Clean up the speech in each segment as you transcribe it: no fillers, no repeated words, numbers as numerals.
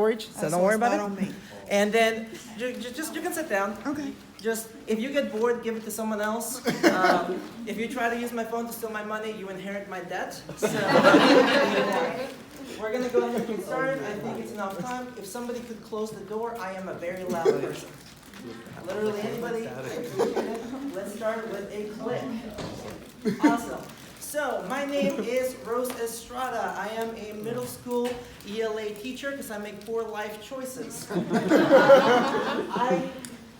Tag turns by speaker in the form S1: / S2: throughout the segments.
S1: So don't worry about it.
S2: On me.
S1: And then just you can sit down.
S2: Okay.
S1: Just if you get bored, give it to someone else. If you try to use my phone to steal my money, you inherit my debt. So we're gonna go ahead and get started. I think it's enough time. If somebody could close the door, I am a very loud person. Literally anybody. Let's start with a click. Awesome. So, my name is Rose Estrada. I am a middle school ELA teacher because I make poor life choices. I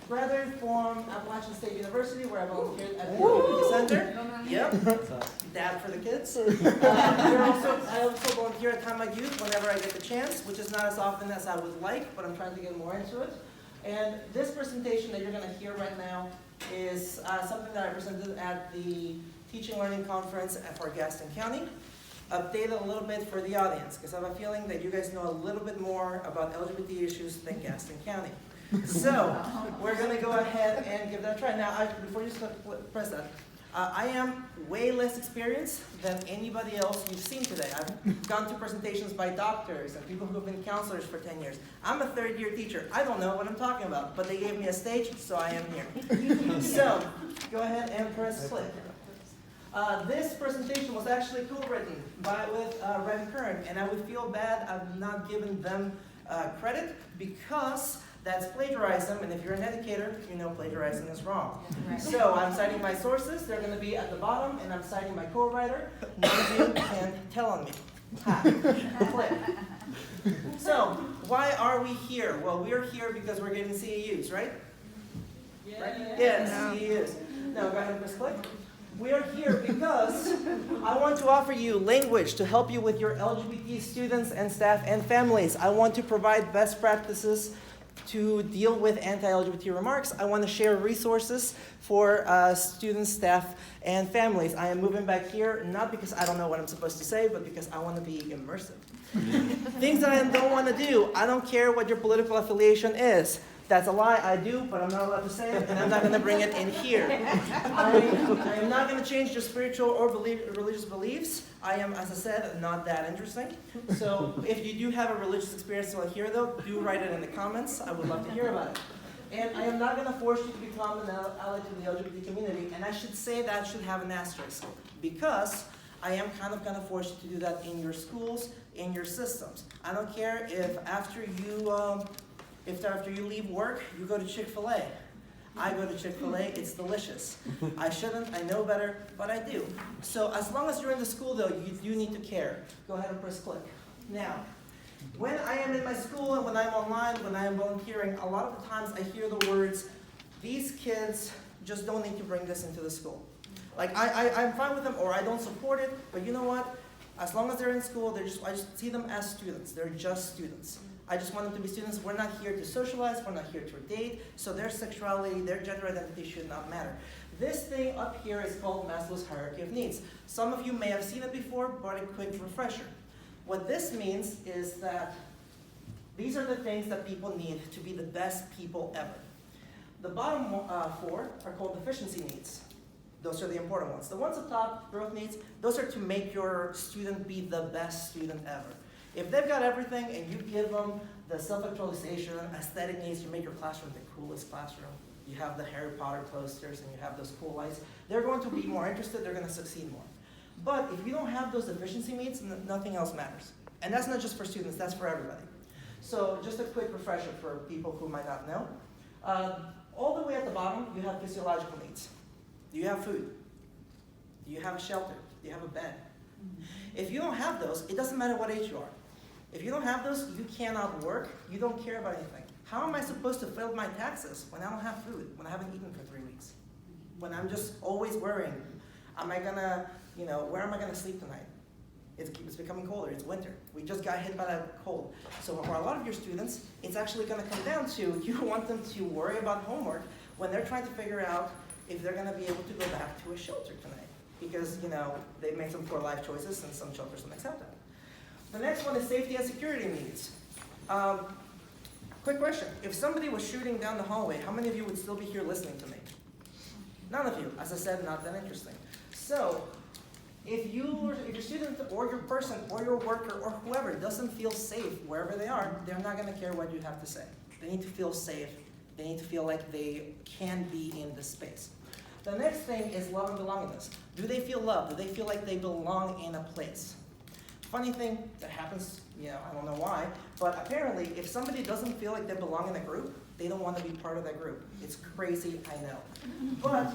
S1: graduated from Appalachian State University where I volunteered at the LGBT Center. Yep. Dad for the kids. I also volunteer at Time of Youth whenever I get the chance, which is not as often as I would like, but I'm trying to get more into it. And this presentation that you're going to hear right now is something that I presented at the Teaching Learning Conference for Gaston County. Updated a little bit for the audience, because I have a feeling that you guys know a little bit more about LGBT issues than Gaston County. So, we're going to go ahead and give that a try. Now, before you press that, I am way less experienced than anybody else you've seen today. I've gone to presentations by doctors and people who have been counselors for 10 years. I'm a third-year teacher. I don't know what I'm talking about, but they gave me a stage, so I am here. So, go ahead and press play. This presentation was actually co-written with Ren Kern, and I would feel bad I've not given them credit because that's plagiarism, and if you're an educator, you know plagiarizing is wrong. Right. So I'm citing my sources, they're going to be at the bottom, and I'm citing my co-writer. None of you can tell on me. Ha. Click. So, why are we here? Well, we're here because we're getting CEUs, right? Yeah. Right? Yes, CEUs. Now, go ahead and press click. We are here because I want to offer you language to help you with your LGBT students and staff and families. I want to provide best practices to deal with anti-LGBT remarks. I want to share resources for students, staff, and families. I am moving back here, not because I don't know what I'm supposed to say, but because I want to be immersive. Things that I don't want to do. I don't care what your political affiliation is. That's a lie, I do, but I'm not allowed to say it, and I'm not going to bring it in here. I am not going to change your spiritual or religious beliefs. I am, as I said, not that interesting. So if you do have a religious experience while here, though, do write it in the comments. I would love to hear about it. And I am not going to force you to become an ally to the LGBT community, and I should say that should have an asterisk, because I am kind of going to force you to do that in your schools, in your systems. I don't care if after you leave work, you go to Chick-fil-A. I go to Chick-fil-A, it's delicious. I shouldn't, I know better, but I do. So as long as you're in the school though, you do need to care. Go ahead and press click. Now, when I am in my school and when I'm online, when I am volunteering, a lot of the times I hear the words, these kids just don't need to bring this into the school. Like I'm fine with them or I don't support it, but you know what? As long as they're in school, I just see them as students. They're just students. I just want them to be students. We're not here to socialize. We're not here to date. So their sexuality, their gender identity should not matter. This thing up here is called Maslow's hierarchy of needs. Some of you may have seen it before, but a quick refresher. What this means is that these are the things that people need to be the best people ever. The bottom four are called deficiency needs. Those are the important ones. The ones at top, growth needs, those are to make your student be the best student ever. If they've got everything and you give them the self-actualization, aesthetic needs, you make your classroom the coolest classroom. You have the Harry Potter posters and you have those cool lights. They're going to be more interested, they're going to succeed more. But if you don't have those deficiency needs, nothing else matters. And that's not just for students, that's for everybody. So just a quick refresher for people who might not know. All the way at the bottom, you have physiological needs. Do you have food? Do you have a shelter? Do you have a bed? If you don't have those, it doesn't matter what age you are. If you don't have those, you cannot work, you don't care about anything. How am I supposed to fill my taxes when I don't have food, when I haven't eaten for 3 weeks? When I'm just always worrying, am I gonna, where am I gonna sleep tonight? It's becoming colder, it's winter. We just got hit by that cold. So for a lot of your students, it's actually gonna come down to, you want them to worry about homework when they're trying to figure out if they're gonna be able to go back to a shelter tonight. Because, they've made some poor life choices and some shelters don't accept that. The next one is safety and security needs. Quick question. If somebody was shooting down the hallway, how many of you would still be here listening to me? None of you. As I said, not that interesting. So, if your student or your person or your worker or whoever doesn't feel safe wherever they are, they're not going to care what you have to say. They need to feel safe. They need to feel like they can be in this space. The next thing is love and belongingness. Do they feel loved? Do they feel like they belong in a place? Funny thing that happens, I don't know why, but apparently if somebody doesn't feel like they belong in a group, they don't want to be part of that group. It's crazy, I know. But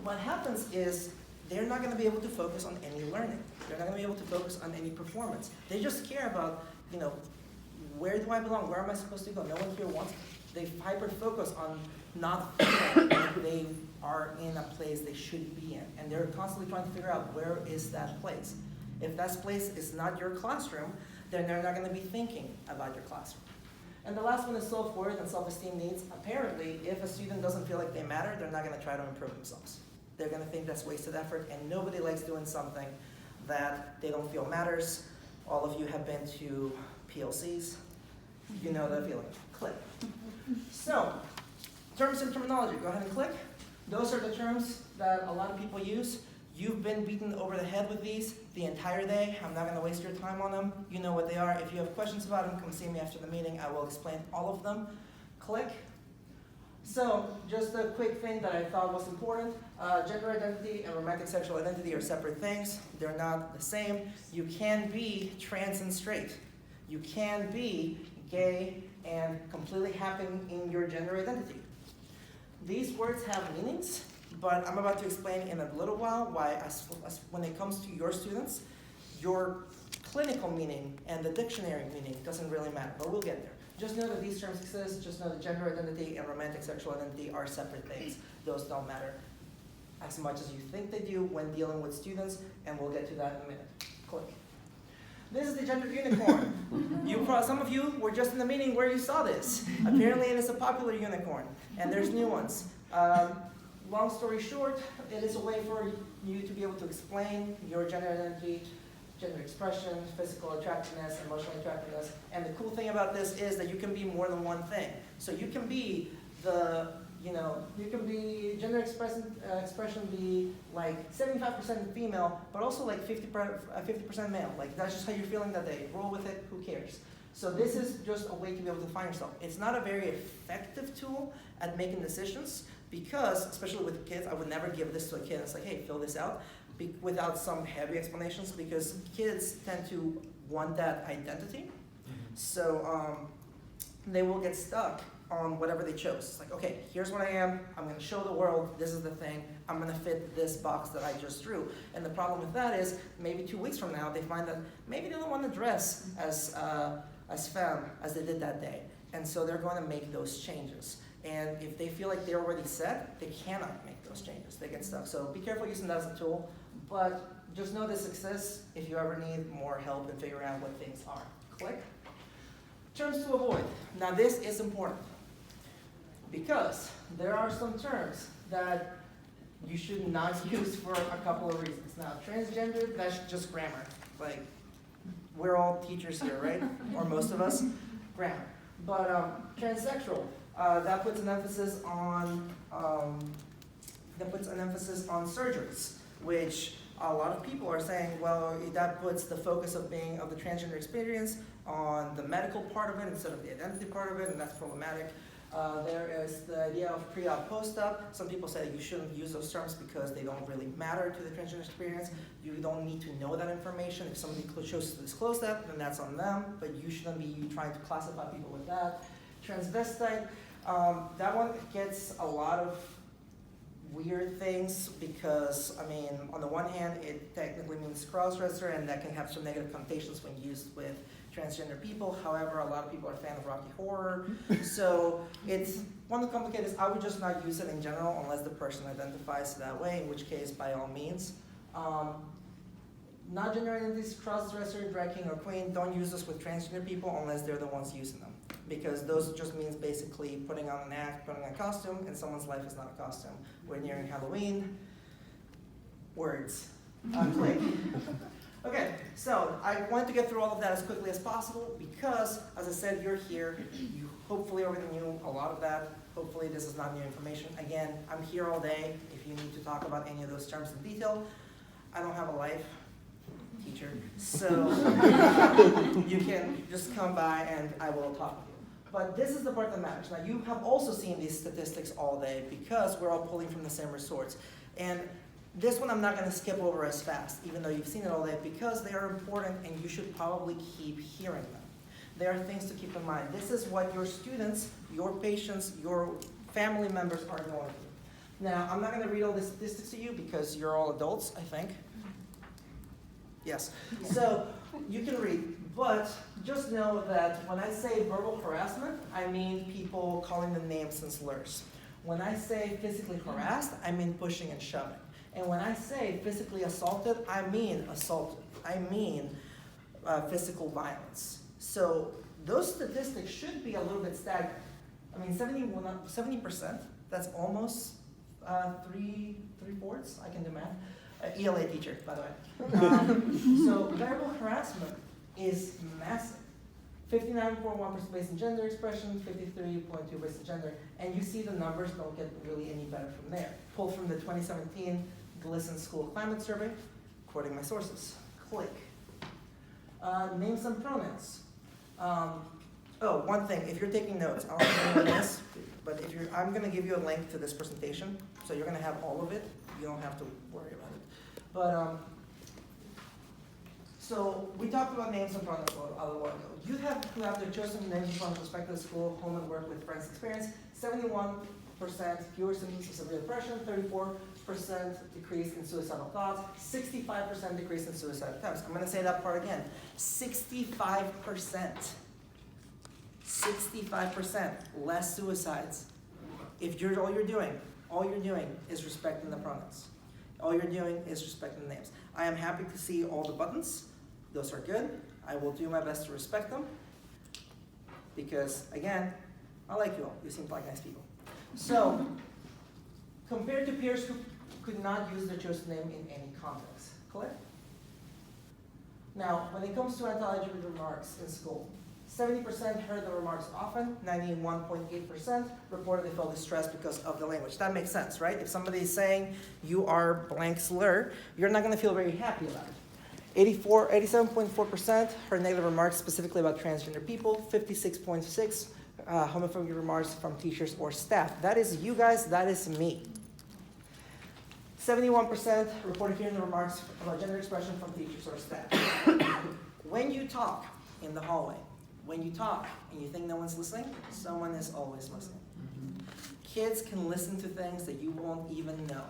S1: what happens is they're not going to be able to focus on any learning. They're not going to be able to focus on any performance. They just care about, where do I belong? Where am I supposed to go? No one here wants me. They hyper-focus on not feeling like they are in a place they should be in. And they're constantly trying to figure out where is that place. If that place is not your classroom, then they're not going to be thinking about your classroom. And the last one is self-worth and self-esteem needs. Apparently, if a student doesn't feel like they matter, they're not going to try to improve themselves. They're going to think that's wasted effort, and nobody likes doing something that they don't feel matters. All of you have been to PLCs. You know that feeling. Click. So, terms and terminology. Go ahead and click. Those are the terms that a lot of people use. You've been beaten over the head with these the entire day. I'm not going to waste your time on them. You know what they are. If you have questions about them, come see me after the meeting. I will explain all of them. Click. So, just a quick thing that I thought was important. Gender identity and romantic sexual identity are separate things. They're not the same. You can be trans and straight. You can be gay and completely happy in your gender identity. These words have meanings, but I'm about to explain in a little while why, when it comes to your students, your clinical meaning and the dictionary meaning doesn't really matter, but we'll get there. Just know that these terms exist. Just know that gender identity and romantic sexual identity are separate things. Those don't matter as much as you think they do when dealing with students, and we'll get to that in a minute. Click. This is the gender unicorn. Some of you were just in the meeting where you saw this. Apparently it is a popular unicorn, and there's new ones. Long story short, it is a way for you to be able to explain your gender identity, gender expression, physical attractiveness, emotional attractiveness. And the cool thing about this is that you can be more than one thing. So you can be gender expression be like 75% female, but also like 50% male. Like that's just how you're feeling that day. Roll with it, who cares? So this is just a way to be able to find yourself. It's not a very effective tool at making decisions because, especially with kids, I would never give this to a kid. It's like, hey, fill this out without some heavy explanations because kids tend to want that identity. So they will get stuck on whatever they chose. It's like, okay, here's what I am. I'm going to show the world. This is the thing. I'm going to fit this box that I just drew. And the problem with that is maybe 2 weeks from now, they find that maybe they don't want to dress as femme as they did that day. And so they're going to make those changes. And if they feel like they're already set, they cannot make those changes. They get stuck. So be careful using that as a tool. But just know this exists if you ever need more help in figuring out what things are. Click. Terms to avoid. Now this is important because there are some terms that you should not use for a couple of reasons. Now, transgender, that's just grammar. Like, we're all teachers here, right? Or most of us, grammar. But transsexual, that puts an emphasis on surgeries, which a lot of people are saying, well, that puts the focus of the transgender experience on the medical part of it instead of the identity part of it, and that's problematic. There is the idea of pre-op, post-op. Some people say that you shouldn't use those terms because they don't really matter to the transgender experience. You don't need to know that information. If somebody chose to disclose that, then that's on them, but you shouldn't be trying to classify people with that. Transvestite, that one gets a lot of weird things because, I mean, on the one hand, it technically means cross-dresser, and that can have some negative connotations when used with transgender people. However, a lot of people are a fan of Rocky Horror. So it's one of the complicated. I would just not use it in general unless the person identifies that way, in which case, by all means. Non-gender identities, cross-dresser, drag king, or queen, don't use this with transgender people unless they're the ones using them. Because those just means basically putting on an act, putting on a costume, and someone's life is not a costume. We're nearing Halloween. Words. Click. Okay, so I wanted to get through all of that as quickly as possible because, as I said, you're here. You hopefully already knew a lot of that. Hopefully this is not new information. Again, I'm here all day if you need to talk about any of those terms in detail. I don't have a life. teacher. So you can just come by and I will talk with you. But this is the part that matters. Now you have also seen these statistics all day because we're all pulling from the same resorts. And this one I'm not going to skip over as fast, even though you've seen it all day, because they are important and you should probably keep hearing them. There are things to keep in mind. This is what your students, your patients, your family members are going through. Now, I'm not going to read all the statistics to you because you're all adults, I think. Yes. So you can read, but just know that when I say verbal harassment, I mean people calling them names and slurs. When I say physically harassed, I mean pushing and shoving. And when I say physically assaulted, I mean assaulted. I mean physical violence. So those statistics should be a little bit staggering. I mean, 70%, that's almost three-fourths, I can do math. ELA teacher, by the way. So verbal harassment is massive. 59.1% based on gender expression, 53.2% based on gender, and you see the numbers don't get really any better from there. Pulled from the 2017 GLSEN School Climate Survey, quoting my sources. Click. Names and pronouns. Oh, one thing, if you're taking notes, I don't know if you know this, but if you're, I'm going to give you a link to this presentation, so you're going to have all of it. You don't have to worry about it. But so we talked about names and pronouns a little while ago. You have who have their chosen names and pronouns with respect to the school, home, and work with friends experience. 71% fewer symptoms of severe depression, 34% decrease in suicidal thoughts, 65% decrease in suicide attempts. I'm going to say that part again. 65%. 65% less suicides. If you're all you're doing is respecting the pronouns. All you're doing is respecting the names. I am happy to see all the buttons. Those are good. I will do my best to respect them because, again, I like you all. You seem like nice people. So, compared to peers who could not use their chosen name in any context. Correct? Now, when it comes to anti-LGBT remarks in school, 70% heard the remarks often, 91.8% reported they felt distressed because of the language. That makes sense, right? If somebody is saying you are blank slur, you're not going to feel very happy about it. 87.4% heard negative remarks specifically about transgender people, 56.6% homophobic remarks from teachers or staff. That is you guys, that is me. 71% reported hearing the remarks about gender expression from teachers or staff. When you talk in the hallway, when you talk and you think no one's listening, someone is always listening. Kids can listen to things that you won't even know.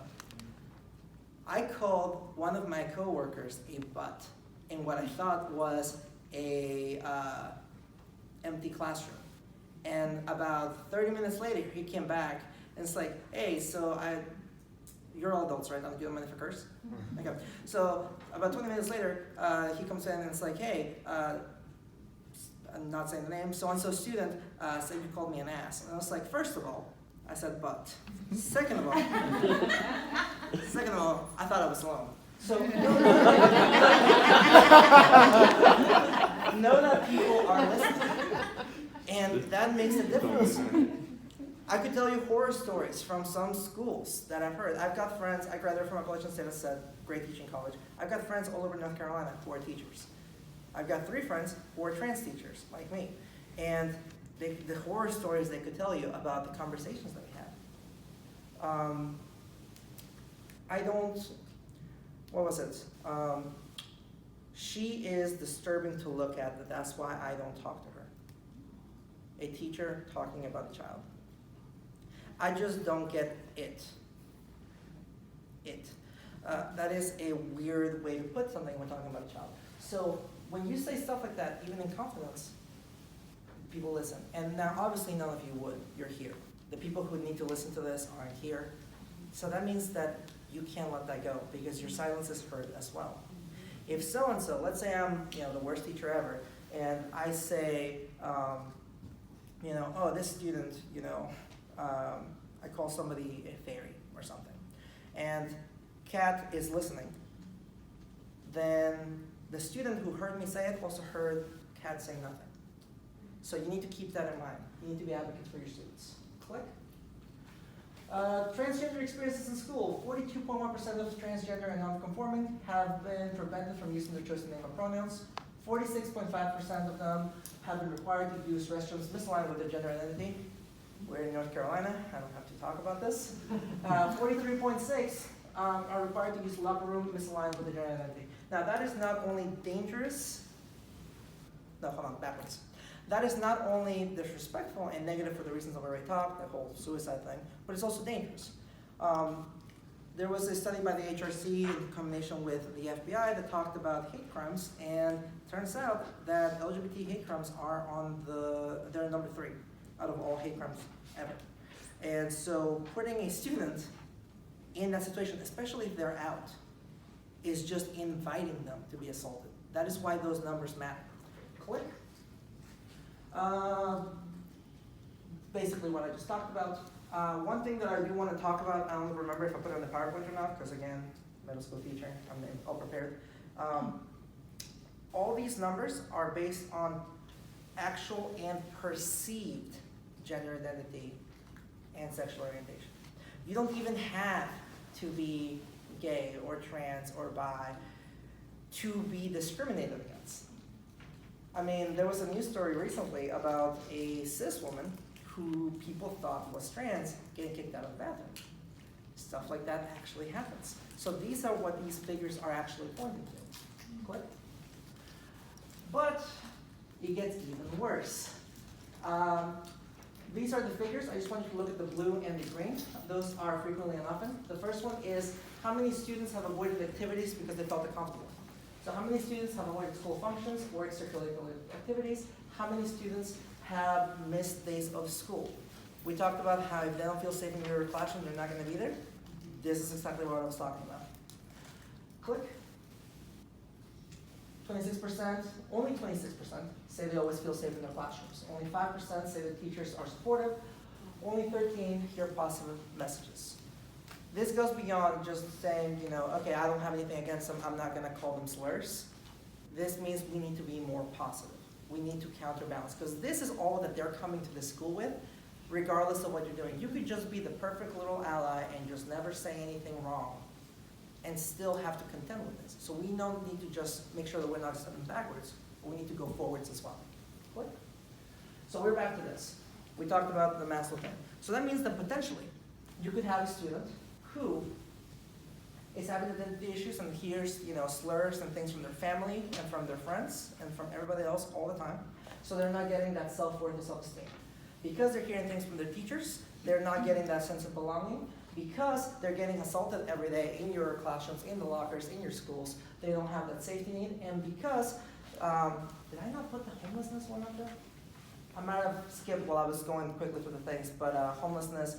S1: I called one of my coworkers a butt in what I thought was a empty classroom. And about 30 minutes later, he came back and it's like, hey, so you're all adults, right? You don't mind if I curse? Okay. So about 20 minutes later, he comes in and it's like, hey, I'm not saying the name, so-and-so student said you called me an ass. And I was like, first of all, I said but. Second of all, I thought I was alone. So know that people are listening. And that makes a difference. I could tell you horror stories from some schools that I've heard. I've got friends, I graduated from a college in State of Said, great teaching college. I've got friends all over North Carolina who are teachers. I've got 3 friends who are trans teachers, like me. And the horror stories they could tell you about the conversations that we had. What was it? She is disturbing to look at, but that's why I don't talk to her. A teacher talking about a child. I just don't get it. That is a weird way to put something when talking about a child. So when you say stuff like that, even in confidence, people listen. And now obviously none of you would, you're here. The people who need to listen to this aren't here. So that means that you can't let that go because your silence is heard as well. If so-and-so, let's say I'm the worst teacher ever, and I say, oh, this student, I call somebody a fairy or something, and Kat is listening, then the student who heard me say it also heard Kat say nothing. So you need to keep that in mind. You need to be advocates for your students. Click. Transgender experiences in school. 42.1% of transgender and non-conforming have been prevented from using their chosen name or pronouns. 46.5% of them have been required to use restrooms misaligned with their gender identity. We're in North Carolina, I don't have to talk about this. 43.6 are required to use locker room misaligned with their gender identity. Now that is not only dangerous, no, hold on, backwards. That is not only disrespectful and negative for the reasons I've already talked, the whole suicide thing, but it's also dangerous. There was a study by the HRC in combination with the FBI that talked about hate crimes, and turns out that LGBT hate crimes are they're number 3 out of all hate crimes ever. And so putting a student in that situation, especially if they're out, is just inviting them to be assaulted. That is why those numbers matter. Click. Basically what I just talked about. One thing that I do want to talk about, I don't remember if I put it on the PowerPoint or not, because again, middle school teacher, I'm all prepared. All these numbers are based on actual and perceived gender identity and sexual orientation. You don't even have to be gay or trans or bi to be discriminated against. I mean, there was a news story recently about a cis woman who people thought was trans getting kicked out of the bathroom. Stuff like that actually happens. So these are what these figures are actually pointing to. Click. But it gets even worse. These are the figures. I just want you to look at the blue and the green. Those are frequently and often. The first one is how many students have avoided activities because they felt uncomfortable. So how many students have avoided school functions or extracurricular activities? How many students have missed days of school? We talked about how if they don't feel safe in your classroom, they're not going to be there. This is exactly what I was talking about. Click. 26%, only 26% say they always feel safe in their classrooms. Only 5% say the teachers are supportive. Only 13% hear positive messages. This goes beyond just saying, okay, I don't have anything against them, I'm not going to call them slurs. This means we need to be more positive. We need to counterbalance, because this is all that they're coming to the school with, regardless of what you're doing. You could just be the perfect little ally and just never say anything wrong, and still have to contend with this. So we don't need to just make sure that we're not stepping backwards, but we need to go forwards as well. What? So we're back to this. We talked about the Maslow thing. So that means that potentially you could have a student who is having identity issues and hears slurs and things from their family and from their friends and from everybody else all the time. So they're not getting that self-worth and self-esteem. Because they're hearing things from their teachers, they're not getting that sense of belonging. Because they're getting assaulted every day in your classrooms, in the lockers, in your schools, they don't have that safety need. And because, did I not put the homelessness one up there? I might have skipped while I was going quickly through the things, but homelessness,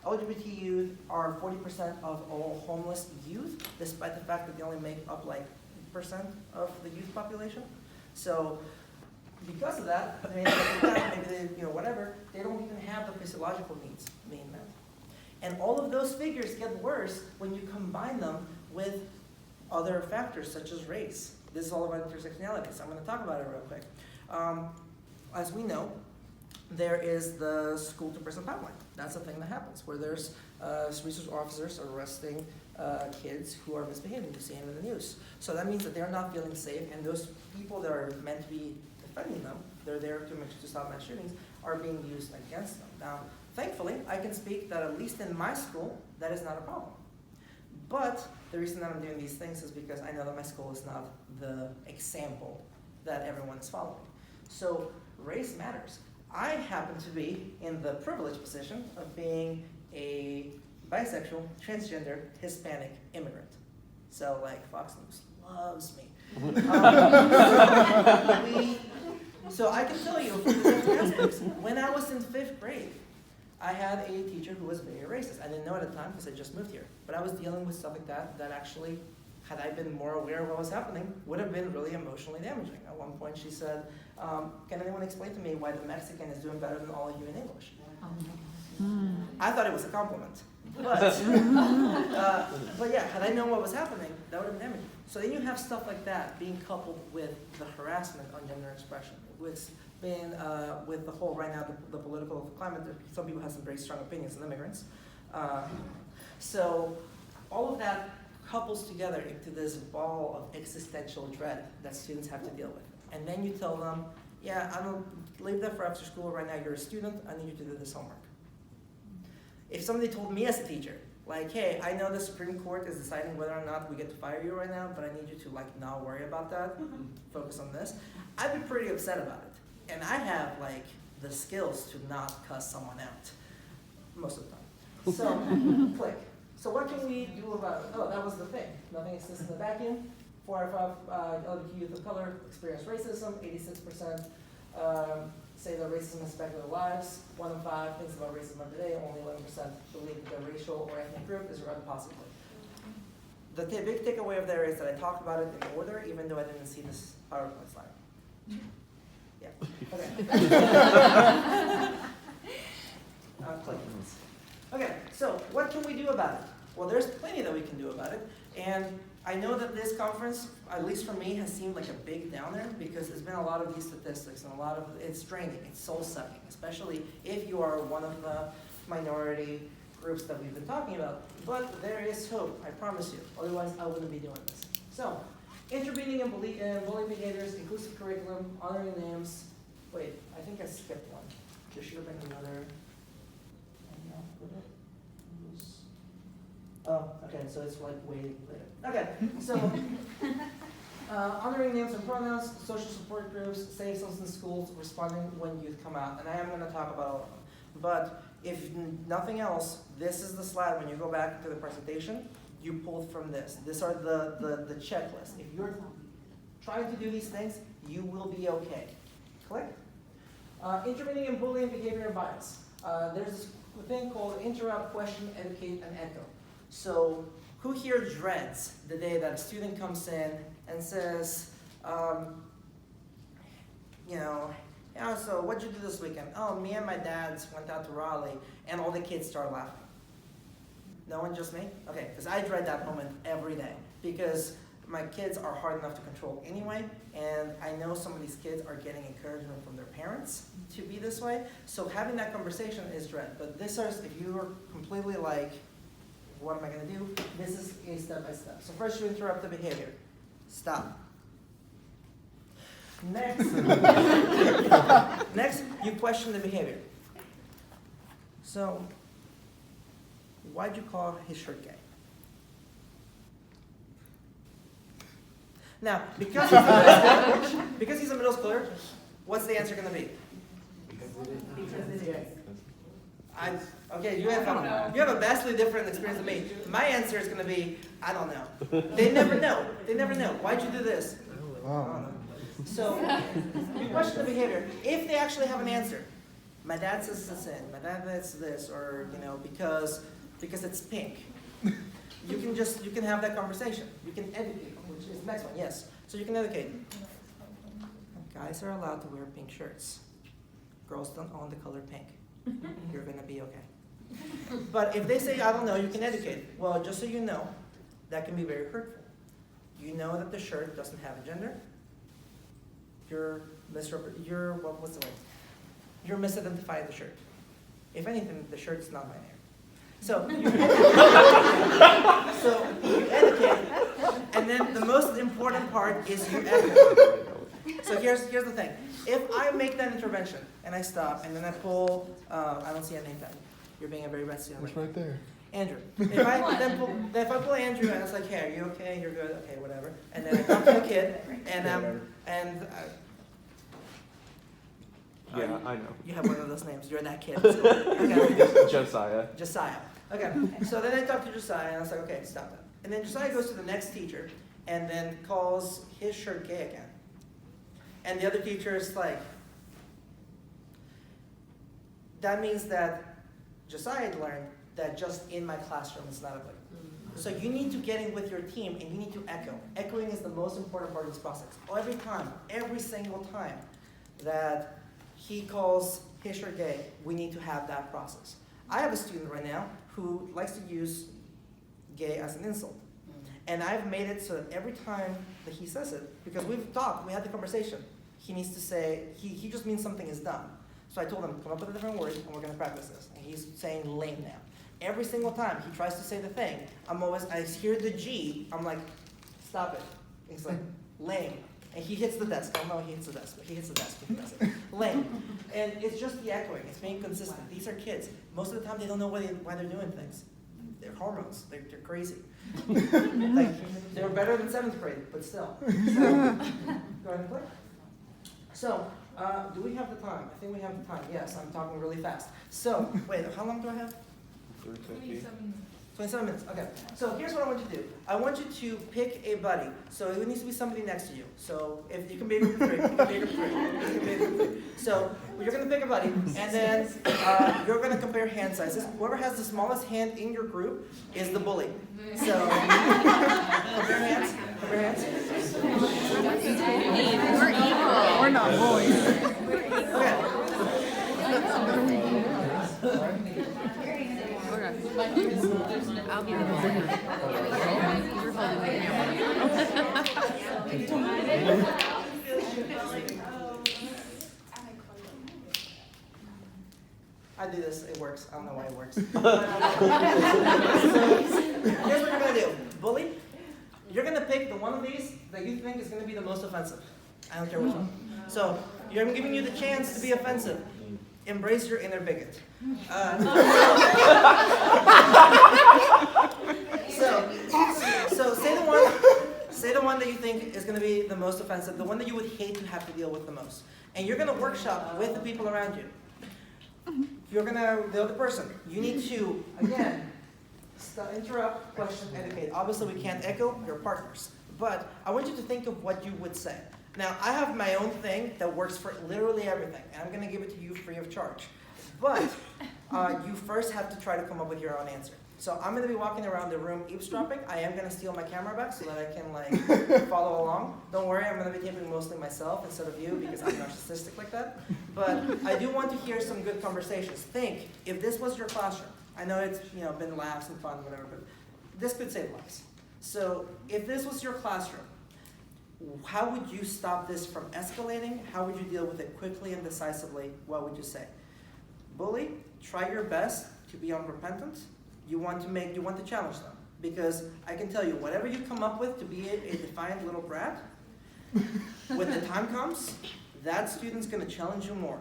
S1: LGBT youth are 40% of all homeless youth, despite the fact that they only make up like 8% of the youth population. So because of that, maybe they, whatever, they don't even have the physiological needs being met. And all of those figures get worse when you combine them with other factors such as race. This is all about intersectionality, so I'm going to talk about it real quick. As we know, there is the school to prison pipeline. That's a thing that happens, where there's resource officers arresting kids who are misbehaving. You see it in the news. So that means that they're not feeling safe, and those people that are meant to be defending them, they're there to stop mass shootings, are being used against them. Now, thankfully, I can speak that at least in my school, that is not a problem. But the reason that I'm doing these things is because I know that my school is not the example that everyone's following. So race matters. I happen to be in the privileged position of being a bisexual, transgender, Hispanic immigrant. So like Fox News loves me. So I can tell you from the different aspects, when I was in 5th grade, I had a teacher who was very racist. I didn't know at the time because I just moved here. But I was dealing with stuff like that actually had I been more aware of what was happening, would have been really emotionally damaging. At one point she said, can anyone explain to me why the Mexican is doing better than all of you in English? I thought it was a compliment. But yeah, had I known what was happening, that would have been damaging. So then you have stuff like that being coupled with the harassment on gender expression, which been with the whole, right now, the political climate. Some people have some very strong opinions on immigrants. So all of that couples together into this ball of existential dread that students have to deal with. And then you tell them, yeah, I don't leave that for after school. Right now you're a student, I need you to do this homework. If somebody told me as a teacher, like, hey, I know the Supreme Court is deciding whether or not we get to fire you right now, but I need you to like not worry about that, focus on this, I'd be pretty upset about it. And I have like the skills to not cuss someone out most of the time. So, click. So what can we do about it? Oh, that was the thing. Nothing exists in the vacuum. 4 out of 5 LGBT youth of color experience racism. 86% say that racism has affected their lives. 1 in 5 thinks about racism every day. Only 11% believe that their racial or ethnic group is run positively. The big takeaway of there is that I talked about it in order, even though I didn't see this PowerPoint slide. Yeah. Okay. Okay, so what can we do about it? Well, there's plenty that we can do about it. And I know that this conference, at least for me, has seemed like a big downer because there's been a lot of these statistics and a lot of, it's draining, it's soul-sucking, especially if you are one of the minority groups that we've been talking about. But there is hope, I promise you. Otherwise, I wouldn't be doing this. So, intervening in bullying behaviors, inclusive curriculum, honoring names. Wait, I think I skipped one. There should have been another. Oh, okay, so it's like way later. Okay, so honoring names and pronouns, social support groups, safe zones in schools, responding when youth come out. And I am going to talk about all of them. But if nothing else, this is the slide. When you go back to the presentation, you pulled from this. These are the checklist. If you're trying to do these things, you will be okay. Click. Intervening in bullying behavior and bias. There's this thing called interrupt, question, educate, and echo. So who here dreads the day that a student comes in and says, you know, yeah, so what'd you do this weekend? Oh, me and my dad went out to Raleigh, and all the kids start laughing. No one, just me? Okay, because I dread that moment every day, because my kids are hard enough to control anyway, and I know some of these kids are getting encouragement from their parents to be this way, so having that conversation is dread. But this is, if you are completely like, what am I going to do? This is a step-by-step. So first you interrupt the behavior. Stop. Next, next you question the behavior. So, why'd you call his shirt gay? Now, because he's a middle schooler, what's the answer going to be? Because he's gay. Okay, you have a vastly different experience than me. My answer is going to be, I don't know. They never know. They never know. Why'd you do this? I don't know. So you question the behavior. If they actually have an answer, my dad says it's in, my dad says this, or you know, because it's pink. You can have that conversation. You can educate, which is the next one. Yes. So you can educate. Guys are allowed to wear pink shirts. Girls don't own the color pink. You're going to be okay. But if they say, I don't know, you can educate. Well, just so you know, that can be very hurtful. You know that the shirt doesn't have a gender. You're what's the word? You're misidentifying the shirt. If anything, the shirt's not my name. So you educate. And then the most important part is you educate. So here's the thing. If I make that intervention and I stop and then I pull, I don't see a name tag. You're being a very bad student.
S2: It's right there.
S1: Andrew. If I pull Andrew and it's like, hey, are you okay? You're good. Okay, whatever. And then I talk to the kid
S2: yeah, I know.
S1: You have one of those names. You're that kid. Okay. Josiah. Okay. So then I talk to Josiah and I was like, okay, stop that. And then Josiah goes to the next teacher and then calls his shirt gay again. And the other teacher is like, that means that Josiah had learned that just in my classroom is not applicable. So you need to get in with your team and you need to echo. Echoing is the most important part of this process. Every time, every single time that he calls hish or gay, we need to have that process. I have a student right now who likes to use gay as an insult. And I've made it so that every time that he says it, because we've talked, we had the conversation, he needs to say, he just means something is dumb. So I told him, come up with a different word and we're gonna practice this. And he's saying lame now. Every single time he tries to say the thing, I hear the G, I'm like, stop it. And he's like, lame. And he hits the desk. Oh no, he hits the desk, but he hits the desk. He does it. Lame. And it's just the echoing. It's being consistent. These are kids. Most of the time they don't know why they're doing things. They're hormones. They're crazy. Like, they were better than 7th grade, but still. So, go ahead and click. So, do we have the time? I think we have the time. Yes, I'm talking really fast. So, wait, how long do I have? 27 minutes, okay. So here's what I want you to do. I want you to pick a buddy. So it needs to be somebody next to you. So if you can be a group of 3, you can be a group of 3. You can be a group of 3. So you're gonna pick a buddy, and then you're gonna compare hand sizes. Whoever has the smallest hand in your group is the bully. So compare hands, compare hands.
S2: We're equal. We're not bullies.
S1: Okay.
S2: I'll be the bully. You're holding the camera.
S1: I do this, it works. I don't know why it works. So, here's what you're gonna do. Bully, you're gonna pick the one of these that you think is gonna be the most offensive. I don't care which one. So, I'm giving you the chance to be offensive. Embrace your inner bigot. So say the one that you think is gonna be the most offensive, the one that you would hate to have to deal with the most. And you're gonna workshop with the people around you. The other person, you need to, again, interrupt, question, educate. Obviously we can't echo, you're partners. But I want you to think of what you would say. Now, I have my own thing that works for literally everything, and I'm gonna give it to you free of charge. But you first have to try to come up with your own answer. So I'm gonna be walking around the room eavesdropping. I am gonna steal my camera back so that I can follow along. Don't worry, I'm gonna be taping mostly myself instead of you because I'm narcissistic like that. But I do want to hear some good conversations. Think, if this was your classroom, I know it's been laughs and fun, whatever, but this could save lives. So if this was your classroom, how would you stop this from escalating? How would you deal with it quickly and decisively? What would you say? Bully, try your best to be unrepentant. You want to challenge them. Because I can tell you, whatever you come up with to be a defiant little brat, when the time comes, that student's gonna challenge you more.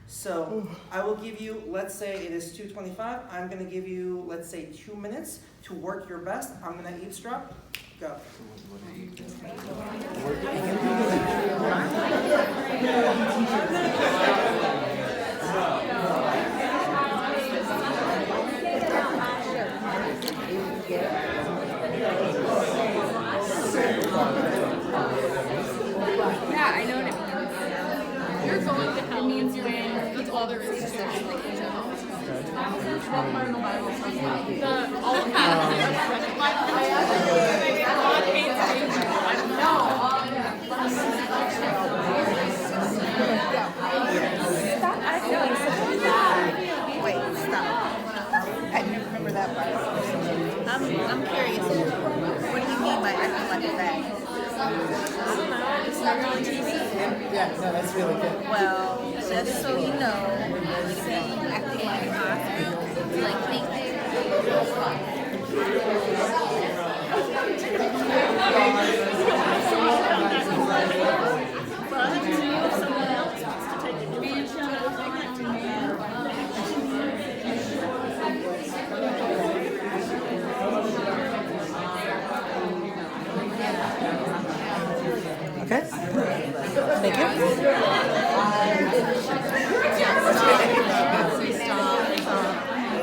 S1: So I will give you, let's say it is 2:25, I'm gonna give you, let's say 2 minutes to work your best. I'm gonna eavesdrop, go.
S2: Yeah, I know what it means. You're going to help. It means you're in. That's all there is to it. What part of the Bible says that? All of
S3: Wait, stop. I didn't remember that part. I'm curious. What do you mean by acting like a bag?
S2: It's not on TV.
S4: Yeah, no, that's really good.
S3: Well, just so you know, saying acting like a bag, like thinking.
S1: Okay? Thank you.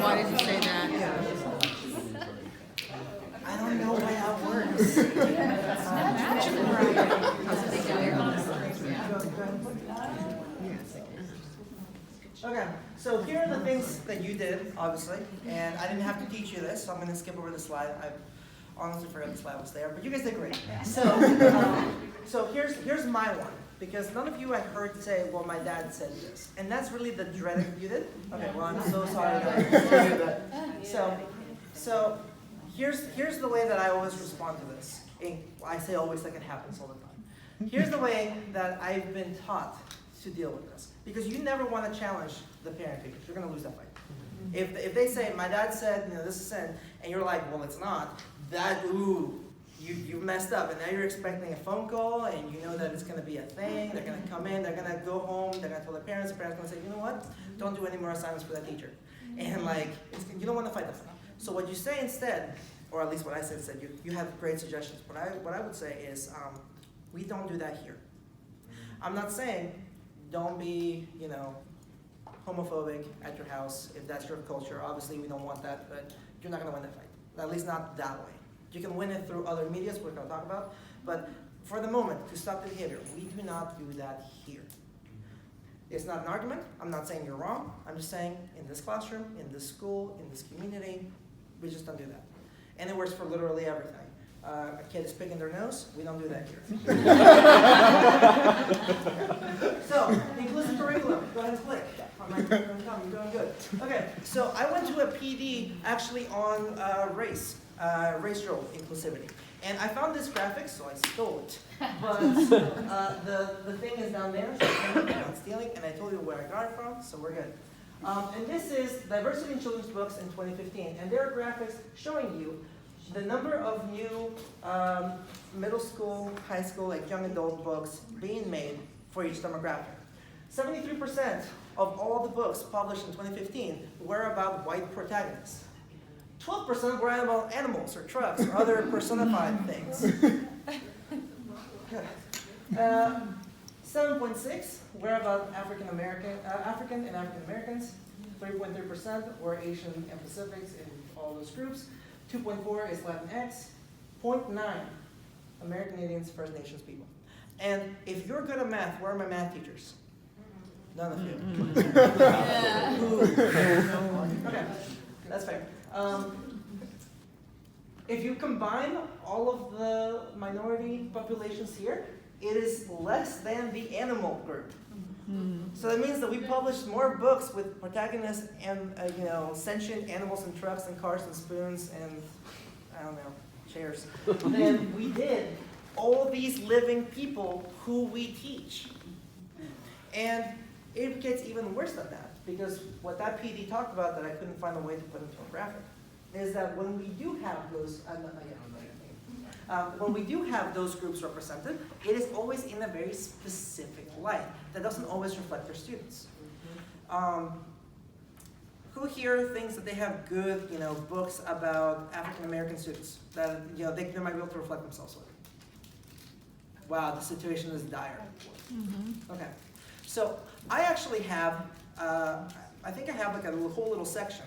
S2: Why did you say that?
S1: I don't know why that works. Okay, so here are the things that you did, obviously, and I didn't have to teach you this, so I'm going to skip over the slide. honestly forgot the slide was there, but you guys did great. So here's my one, because none of you I heard say, well, my dad said this. And that's really the dreaded, you did? Okay, well, I'm so sorry that So here's the way that I always respond to this. I say always like it happens all the time. Here's the way that I've been taught to deal with this. Because you never want to challenge the parent figures. You're going to lose that fight. If they say, my dad said, this is sin, and you're like, well, it's not, you messed up, and now you're expecting a phone call, and you know that it's going to be a thing, they're going to come in, they're going to go home, they're going to tell their parents are going to say, you know what, don't do any more assignments for that teacher. And you don't want to fight that. So what you say instead, or at least what I said instead, you have great suggestions. What I would say is, we don't do that here. I'm not saying don't be, homophobic at your house if that's your culture. Obviously, we don't want that, but you're not going to win that fight. At least not that way. You can win it through other medias we're going to talk about, but for the moment, to stop the behavior, we do not do that here. It's not an argument. I'm not saying you're wrong. I'm just saying in this classroom, in this school, in this community, we just don't do that. And it works for literally everything. A kid is picking their nose, we don't do that here. So, inclusive curriculum, go ahead and click. You're doing good. Okay, so I went to a PD actually on racial inclusivity. And I found this graphic, so I stole it. But the thing is down there, so I'm not stealing, and I told you where I got it from, so we're good. And this is Diversity in Children's Books in 2015, and there are graphics showing you the number of new middle school, high school, like young adult books being made for each demographic. 73% of all the books published in 2015 were about white protagonists. 12% were about animals or trucks or other personified things. 7.6 were about African and African Americans. 3.3% were Asian and Pacifics in all those groups. 2.4 is Latinx. 0.9 American Indians, First Nations people. And if you're good at math, where are my math teachers? None of you. Okay, that's fair. If you combine all of the minority populations here, it is less than the animal group. So that means that we published more books with protagonists and sentient animals and trucks and cars and spoons and chairs than we did all these living people who we teach. And it gets even worse than that, because what that PD talked about that I couldn't find a way to put into a graphic is that when we do have those, when we do have those groups represented, it is always in a very specific light that doesn't always reflect their students. Who here thinks that they have good, books about African American students that they might be able to reflect themselves with? Wow, the situation is dire. Okay, so I actually have, I think I have like a whole little section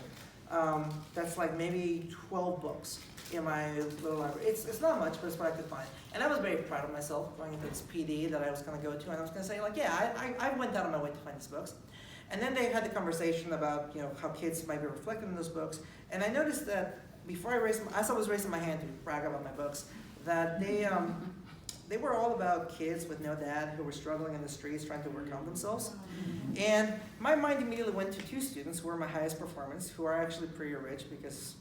S1: that's like maybe 12 books in my little library. It's not much, but it's what I could find. And I was very proud of myself going into this PD that I was going to go to, and I was going to say, like, yeah, I went out on my way to find these books. And then they had the conversation about how kids might be reflected in those books. And I noticed that before as I was raising my hand to brag about my books, that they were all about kids with no dad who were struggling in the streets trying to work on themselves. And my mind immediately went to two students who were my highest performance, who are actually pretty rich because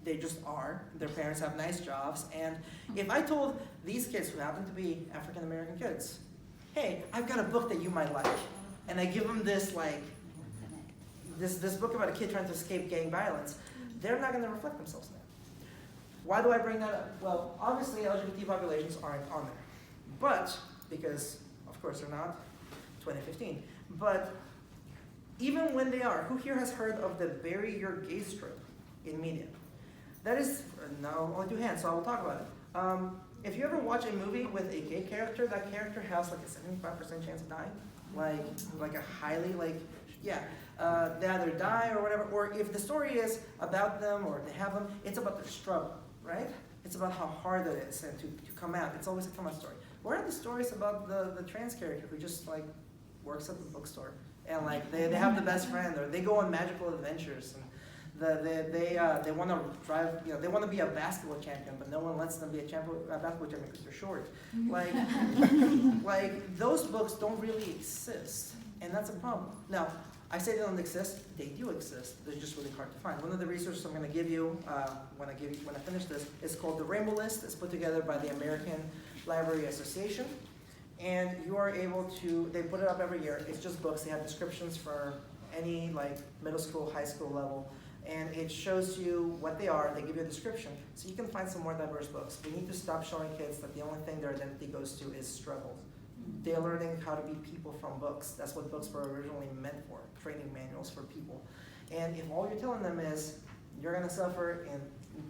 S1: they just are. Their parents have nice jobs. And if I told these kids who happen to be African American kids, hey, I've got a book that you might like, and I give them this this book about a kid trying to escape gang violence, they're not going to reflect themselves in it. Why do I bring that up? Well, obviously LGBT populations aren't on there, but because of course they're not, 2015. But even when they are, who here has heard of the Bury Your Gay strip in media? That is, no, only two hands, so I will talk about it. If you ever watch a movie with a gay character, that character has like a 75% chance of dying. Like a highly, they either die or whatever, or if the story is about them or they have them, it's about their struggle, right? It's about how hard it is and to come out. It's always a come out story. Where are the stories about the trans character who just works at the bookstore and they have the best friend, or they go on magical adventures, and They want to drive, they want to be a basketball champion, but no one lets them be a basketball champion because they're short. Like, like those books don't really exist, and that's a problem. Now, I say they don't exist, they do exist. They're just really hard to find. One of the resources I'm going to give you, when I finish this, is called the Rainbow List. It's put together by the American Library Association. And you are able to, they put it up every year. It's just books. They have descriptions for any like middle school, high school level. And it shows you what they are. They give you a description. So you can find some more diverse books. We need to stop showing kids that the only thing their identity goes to is struggle. They're learning how to be people from books. That's what books were originally meant for, training manuals for people. And if all you're telling them is, you're going to suffer and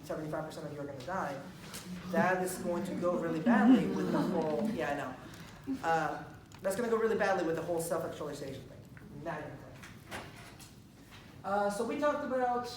S1: 75% of you are going to die, that is going to go really badly with the whole, yeah, I know. That's going to go really badly with the whole self-actualization thing. Not even so we talked about,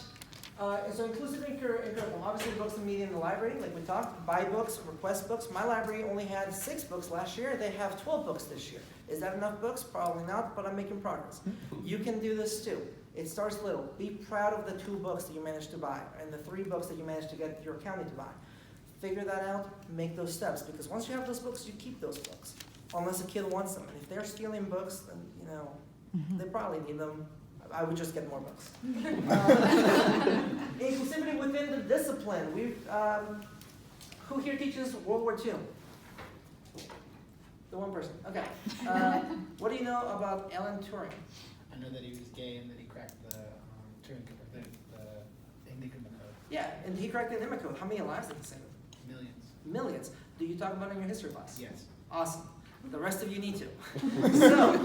S1: so inclusive and curriculum. Obviously books and media in the library, like we talked, buy books, request books. My library only had 6 books last year. They have 12 books this year. Is that enough books? Probably not, but I'm making progress. You can do this too. It starts little. Be proud of the 2 books that you managed to buy and the 3 books that you managed to get your county to buy. Figure that out, make those steps, because once you have those books, you keep those books. Unless a kid wants them. And if they're stealing books, then they probably need them. I would just get more books. Inclusivity within the discipline. Who here teaches World War II? The one person. Okay. What do you know about Alan Turing?
S4: I know that he was gay and that he cracked the Turing code, the Enigma code.
S1: Yeah, and he cracked the Enigma code. How many lives did he save?
S4: Millions.
S1: Millions. Do you talk about it in your history class?
S4: Yes.
S1: Awesome. The rest of you need to. So,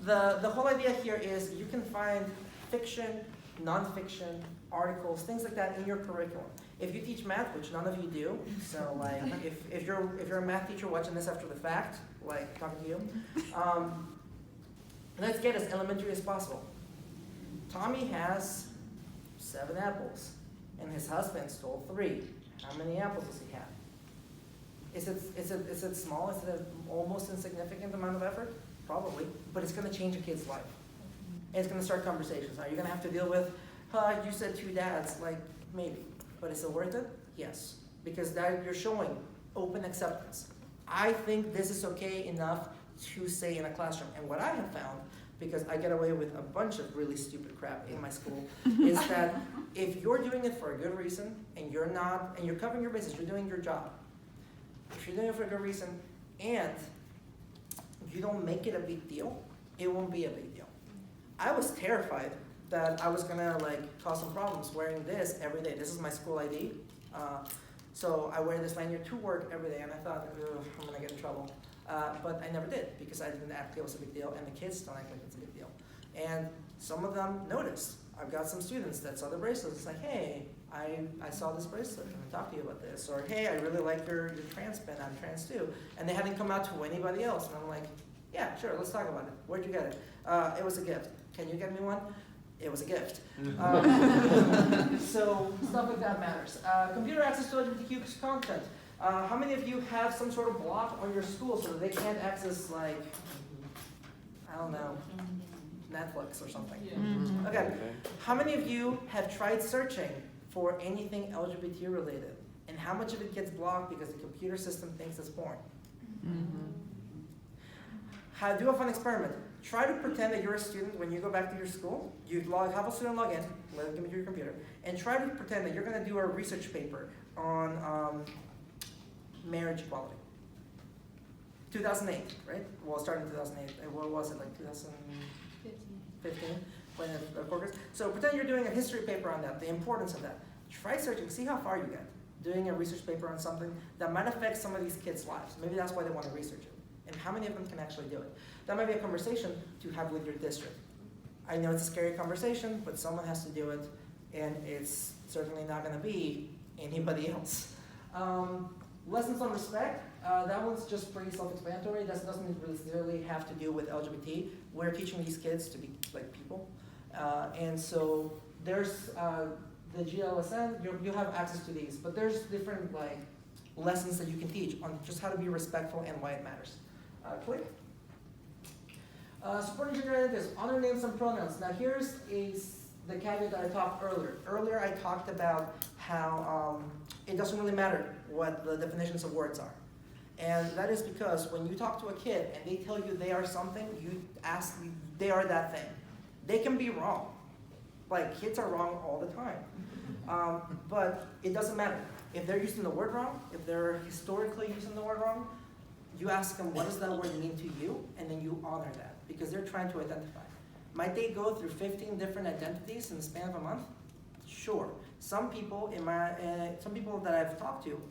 S1: the whole idea here is you can find fiction, nonfiction, articles, things like that in your curriculum. If you teach math, which none of you do, so like if you're a math teacher watching this after the fact, like talking to you, let's get as elementary as possible. Tommy has 7 apples, and his husband stole 3. How many apples does he have? Is it small? Is it an almost insignificant amount of effort? Probably, but it's going to change a kid's life. And it's going to start conversations. Are you going to have to deal with, you said 2 dads? Like, maybe. But is it worth it? Yes. Because that you're showing open acceptance. I think this is okay enough to say in a classroom. And what I have found, because I get away with a bunch of really stupid crap in my school, is that if you're doing it for a good reason, and you're covering your bases, you're doing your job. If you're doing it for a good reason, and you don't make it a big deal, it won't be a big deal. I was terrified that I was gonna cause some problems wearing this every day. This is my school ID. So I wear this lanyard to work every day, and I thought, I'm gonna get in trouble. But I never did, because I didn't act like it was a big deal, and the kids don't act like it's a big deal. And some of them noticed. I've got some students that saw the bracelets. It's like, hey, I saw this bracelet. Can I talk to you about this? Or, hey, I really like your trans pin. I'm trans too. And they hadn't come out to anybody else. And I'm like, yeah, sure, let's talk about it. Where'd you get it? It was a gift. Can you get me one? It was a gift. So stuff like that matters. Computer access to LGBTQ content. How many of you have some sort of block on your school so that they can't access, I don't know, Netflix or something?
S3: Mm-hmm.
S1: Okay. How many of you have tried searching for anything LGBT related? And how much of it gets blocked because the computer system thinks it's porn? Do a fun experiment. Try to pretend that you're a student when you go back to your school. You have a student log in, let them give you your computer, and try to pretend that you're going to do a research paper on marriage equality. 2008, right? Well, it started in 2008. What was it, like 2015? When it progressed. So pretend you're doing a history paper on that, the importance of that. Try searching, see how far you get. Doing a research paper on something that might affect some of these kids' lives. Maybe that's why they want to research it. And how many of them can actually do it? That might be a conversation to have with your district. I know it's a scary conversation, but someone has to do it, and it's certainly not going to be anybody else. Lessons on respect, that one's just pretty self-explanatory. That doesn't really have to do with LGBT. We're teaching these kids to be like people. And so there's the GLSN, you have access to these, but there's different lessons that you can teach on just how to be respectful and why it matters. Click. Supporting gender identities, honor names and pronouns. Now here's the caveat that I talked earlier. Earlier I talked about how it doesn't really matter what the definitions of words are. And that is because when you talk to a kid and they tell you they are something, you ask, they are that thing. They can be wrong. Like, kids are wrong all the time. But it doesn't matter. If they're using the word wrong, if they're historically using the word wrong, you ask them, what does that word mean to you? And then you honor that, because they're trying to identify. Might they go through 15 different identities in the span of a month? Sure. Some people that I've talked to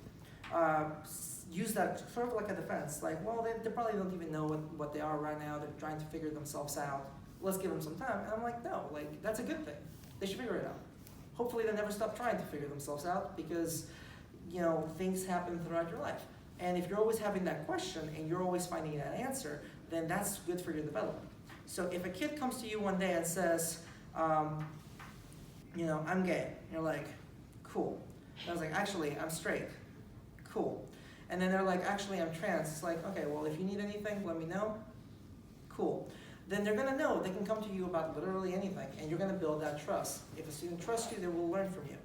S1: use that sort of like a defense, like, well, they probably don't even know what they are right now. They're trying to figure themselves out. Let's give them some time. And I'm like, no, like, that's a good thing. They should figure it out. Hopefully they never stop trying to figure themselves out, because, you know, things happen throughout your life. And if you're always having that question and you're always finding that answer, then that's good for your development. So if a kid comes to you one day and says, you know, I'm gay, and you're like, cool. And I was like, actually, I'm straight. Cool. And then they're like, actually, I'm trans. It's like, okay, well, if you need anything, let me know. Cool. Then they're gonna know. They can come to you about literally anything, and you're gonna build that trust. If a student trusts you, they will learn from you.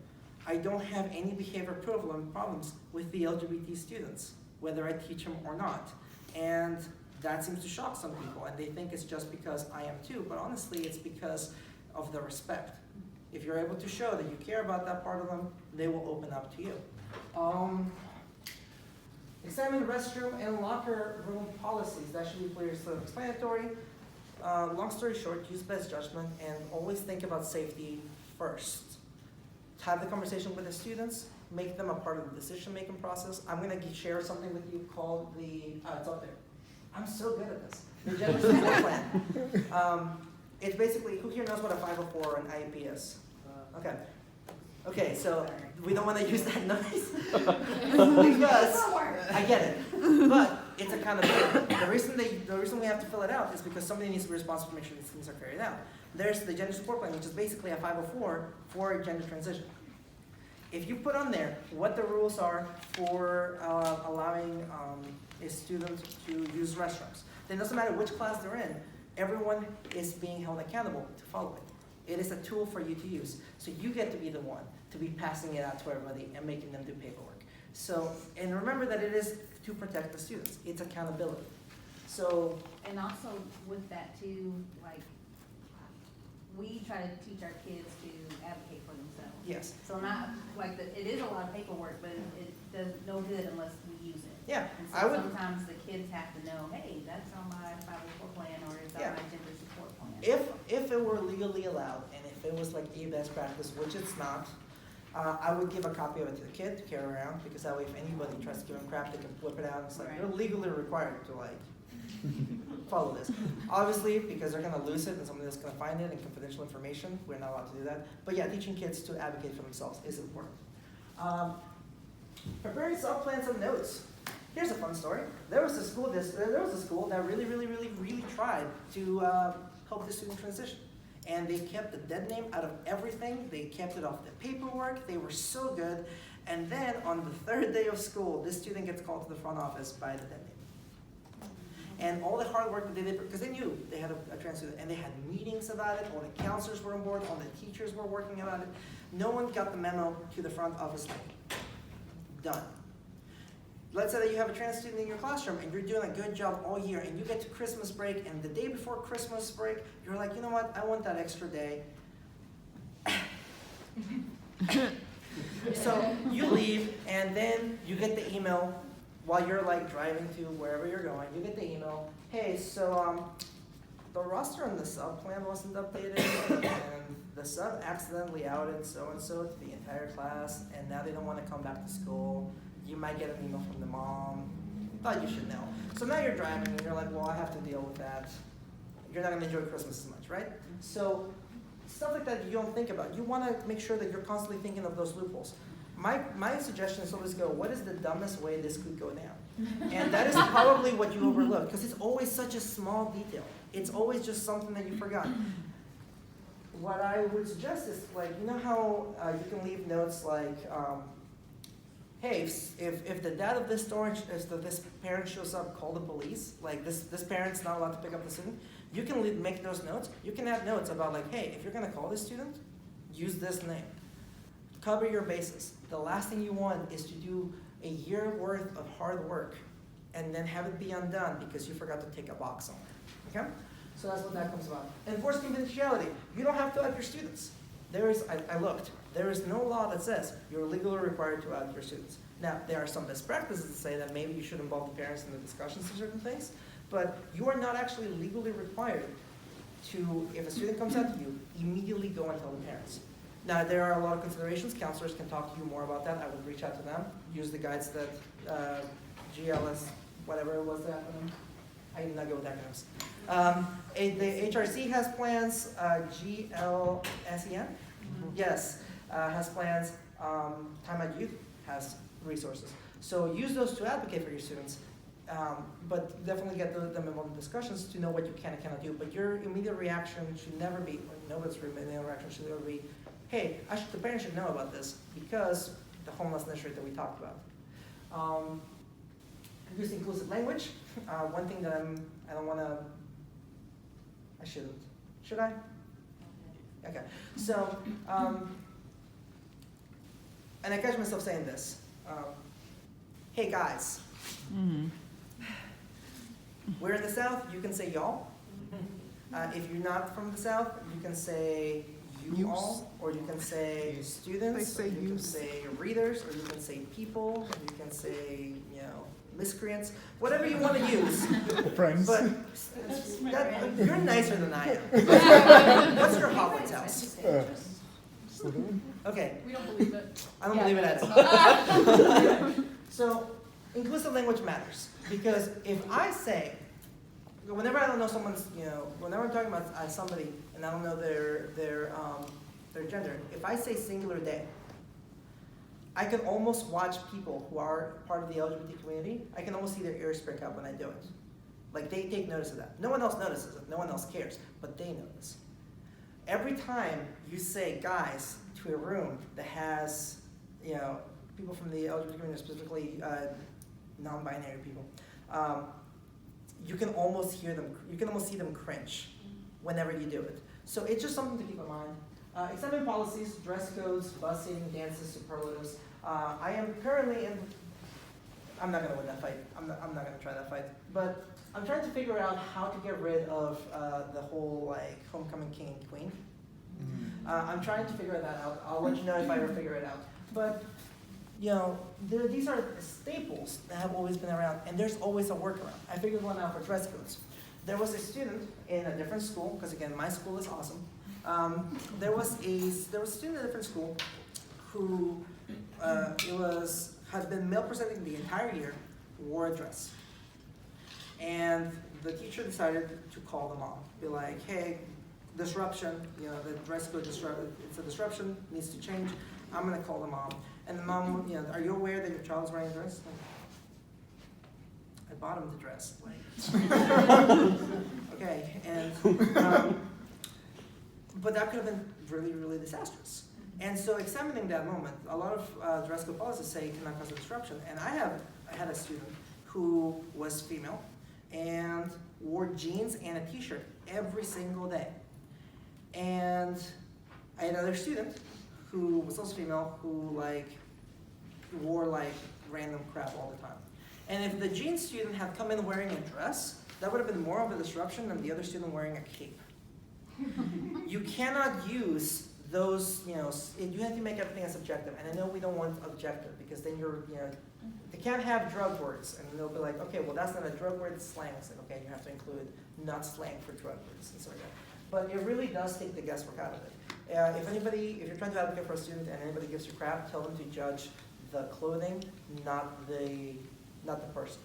S1: I don't have any behavior problems with the LGBT students, whether I teach them or not. And that seems to shock some people, and they think it's just because I am too, but honestly, it's because of the respect. If you're able to show that you care about that part of them, they will open up to you. Examine restroom and locker room policies. That should be clear, self-explanatory. Long story short, use best judgment and always think about safety first. Have the conversation with the students, make them a part of the decision-making process. I'm gonna share something with you called it's up there. I'm so good at this. The gender support plan. It's basically, who here knows what a 504 or an IEP is? Okay. Okay, so we don't want to use that noise because I get it, but it's accountability. The reason we have to fill it out is because somebody needs to be responsible to make sure these things are carried out. There's the gender support plan, which is basically a 504 for gender transition. If you put on there what the rules are for allowing a student to use restrooms, then it doesn't matter which class they're in, everyone is being held accountable to follow it. It is a tool for you to use. So you get to be the one to be passing it out to everybody and making them do paperwork. So, and remember that it is to protect the students. It's accountability. So.
S5: And also with that too, like, we try to teach our kids to advocate for themselves.
S1: Yes.
S5: So not, like, it is a lot of paperwork, but it does no good unless we use it.
S1: Yeah,
S5: and so sometimes the kids have to know, hey, that's on my 504 plan or it's on my gender support plan.
S1: If it were legally allowed and if it was like a best practice, which it's not, I would give a copy of it to the kid to carry around, because that way if anybody tries to give them crap, they can flip it out. It's like, they're legally required to like follow this. Obviously, because they're gonna lose it and somebody else is gonna find it and confidential information, we're not allowed to do that. But yeah, teaching kids to advocate for themselves is important. Preparing self-plans and notes. Here's a fun story. There was a school that really tried to help the student transition. And they kept the dead name out of everything. They kept it off the paperwork. They were so good. And then on the third day of school, this student gets called to the front office by the dead name. And all the hard work that they did, because they knew they had a trans student, and they had meetings about it, all the counselors were on board, all the teachers were working about it. No one got the memo to the front office name. Done. Let's say that you have a trans student in your classroom and you're doing a good job all year, and you get to Christmas break, and the day before Christmas break, you're like, you know what, I want that extra day. So you leave, and then you get the email while you're like driving to wherever you're going. You get the email, hey, so the roster on the sub plan wasn't updated, and the sub accidentally outed so-and-so to the entire class, and now they don't want to come back to school. You might get an email from the mom. Thought you should know. So now you're driving and you're like, well, I have to deal with that. You're not gonna enjoy Christmas as much, right? So stuff like that you don't think about. You wanna make sure that you're constantly thinking of those loopholes. My suggestion is always go, what is the dumbest way this could go down? And that is probably what you overlook, because it's always such a small detail. It's always just something that you forgot. What I would suggest is, like, you know how you can leave notes like, hey, if the dad of this parent shows up, call the police. Like this parent's not allowed to pick up the student. You can make those notes. You can add notes about like, hey, if you're gonna call this student, use this name. Cover your bases. The last thing you want is to do a year worth of hard work and then have it be undone because you forgot to take a box somewhere, okay? So that's what that comes about. Enforce confidentiality. You don't have to out your students. There is, I looked, there is no law that says you're legally required to out your students. Now, there are some best practices that say that maybe you should involve the parents in the discussions of certain things, but you are not actually legally required to, if a student comes out to you, immediately go and tell the parents. Now, there are a lot of considerations. Counselors can talk to you more about that. I would reach out to them. Use the guides that GLS, whatever it was, the acronym. I did not go with acronyms. The HRC has plans. GLSEN, yes, has plans. Time at Youth has resources. So use those to advocate for your students. But definitely get them involved in discussions to know what you can and cannot do. But your immediate reaction should never be, nobody's immediate reaction should never be, hey, the parents should know about this because the homelessness rate that we talked about. Use inclusive language. One thing that I don't want to, I shouldn't. Should I? Okay. So, and I catch myself saying this. Hey guys. Mm-hmm. We're in the South, you can say y'all. If you're not from the South, you can say you all, or you can say students, or you can say readers, or you can say people, or you can say, miscreants, whatever you want to use.
S6: Friends.
S1: But you're nicer than I am. What's your Hogwarts house? Okay.
S2: We don't believe it.
S1: I don't believe it at all. So, inclusive language matters. Because if I say, whenever I don't know someone's, whenever I'm talking about somebody and I don't know their gender, if I say singular they, I can almost watch people who are part of the LGBT community, I can almost see their ears prick up when I do it. Like they take notice of that. No one else notices it, no one else cares, but they notice. Every time you say guys to a room that has, people from the LGBT community, specifically non-binary people, you can almost hear them, you can almost see them cringe whenever you do it. So it's just something to keep in mind. Examine policies, dress codes, busing, dances, superlatives. I am currently in, I'm not gonna win that fight. I'm not gonna try that fight. But I'm trying to figure out how to get rid of the whole homecoming king and queen. I'm trying to figure that out. I'll let you know if I ever figure it out. But these are staples that have always been around, and there's always a workaround. I figured one out for dress codes. There was a student in a different school, because again, my school is awesome. There was a student in a different school who had been male presenting the entire year, wore a dress. And the teacher decided to call the mom, be like, hey, disruption, the dress code it's a disruption, needs to change. I'm gonna call the mom. And the mom, are you aware that your child's wearing a dress? I bought him the dress. Okay, and but that could have been really, really disastrous. And so examining that moment, a lot of dress code policies say it cannot cause a disruption. And I had a student who was female and wore jeans and a t-shirt every single day. And I had another student who was also female who wore random crap all the time. And if the jeans student had come in wearing a dress, that would have been more of a disruption than the other student wearing a cape. You cannot use those, you have to make everything as objective. And I know we don't want objective because then they can't have drug words. And they'll be like, okay, well that's not a drug word, it's slang. It's like, okay, you have to include not slang for drug words and so like that. But it really does take the guesswork out of it. If you're trying to advocate for a student and anybody gives you crap, tell them to judge the clothing, not the person.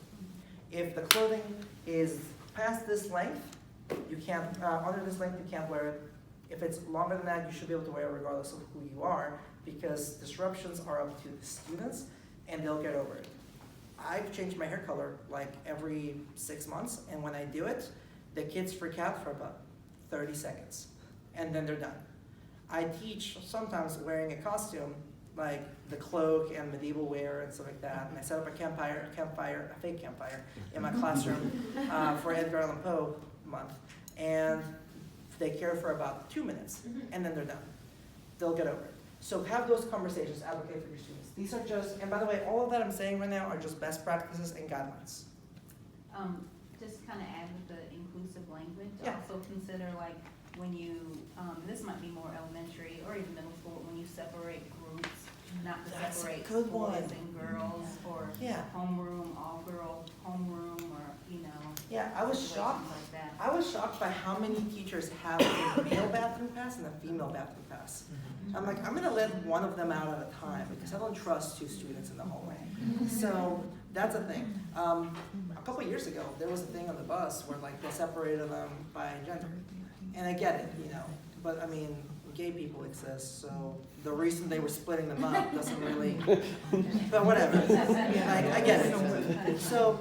S1: If the clothing is past this length, you can't, under this length, you can't wear it. If it's longer than that, you should be able to wear it regardless of who you are, because disruptions are up to the students and they'll get over it. I've changed my hair color every 6 months, and when I do it, the kids freak out for about 30 seconds, and then they're done. I teach sometimes wearing a costume, like the cloak and medieval wear and stuff like that, and I set up a fake campfire in my classroom for Edgar Allan Poe month, and they care for about 2 minutes, and then they're done. they'll get over it. So have those conversations, advocate for your students. These are just, and by the way, all of that I'm saying right now are just best practices and guidelines.
S5: Just kind of add with the inclusive language,
S1: Yeah.
S5: also consider like when you, this might be more elementary or even middle school, when you separate groups, not to
S1: That's a
S5: separate
S1: good
S5: boys
S1: one.
S5: and girls, or
S1: Yeah.
S5: homeroom, all girl homeroom, or, you know.
S1: Yeah, I was shocked.
S5: situations like that.
S1: I was shocked by how many teachers have a male bathroom pass and a female bathroom pass. I'm like, I'm gonna let one of them out at a time because I don't trust two students in the hallway. So that's a thing. A couple years ago, there was a thing on the bus where like they separated them by gender. And I get it, you know, but I mean, gay people exist, so the reason they were splitting them up doesn't really, but whatever. I get it. So,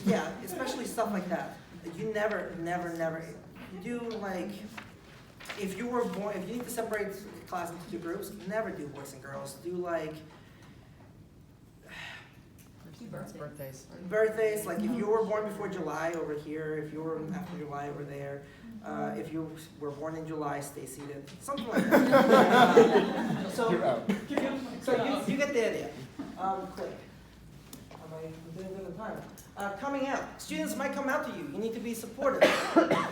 S1: yeah, especially stuff like that. You never, you do like, if you need to separate class into two groups, never do boys and girls. Do like, birthdays, like if you were born before July over here, if you were after July over there, if you were born in July, stay seated, something like that. So you get the idea. Quick. Am I doing good on time? Coming out. Students might come out to you. You need to be supportive.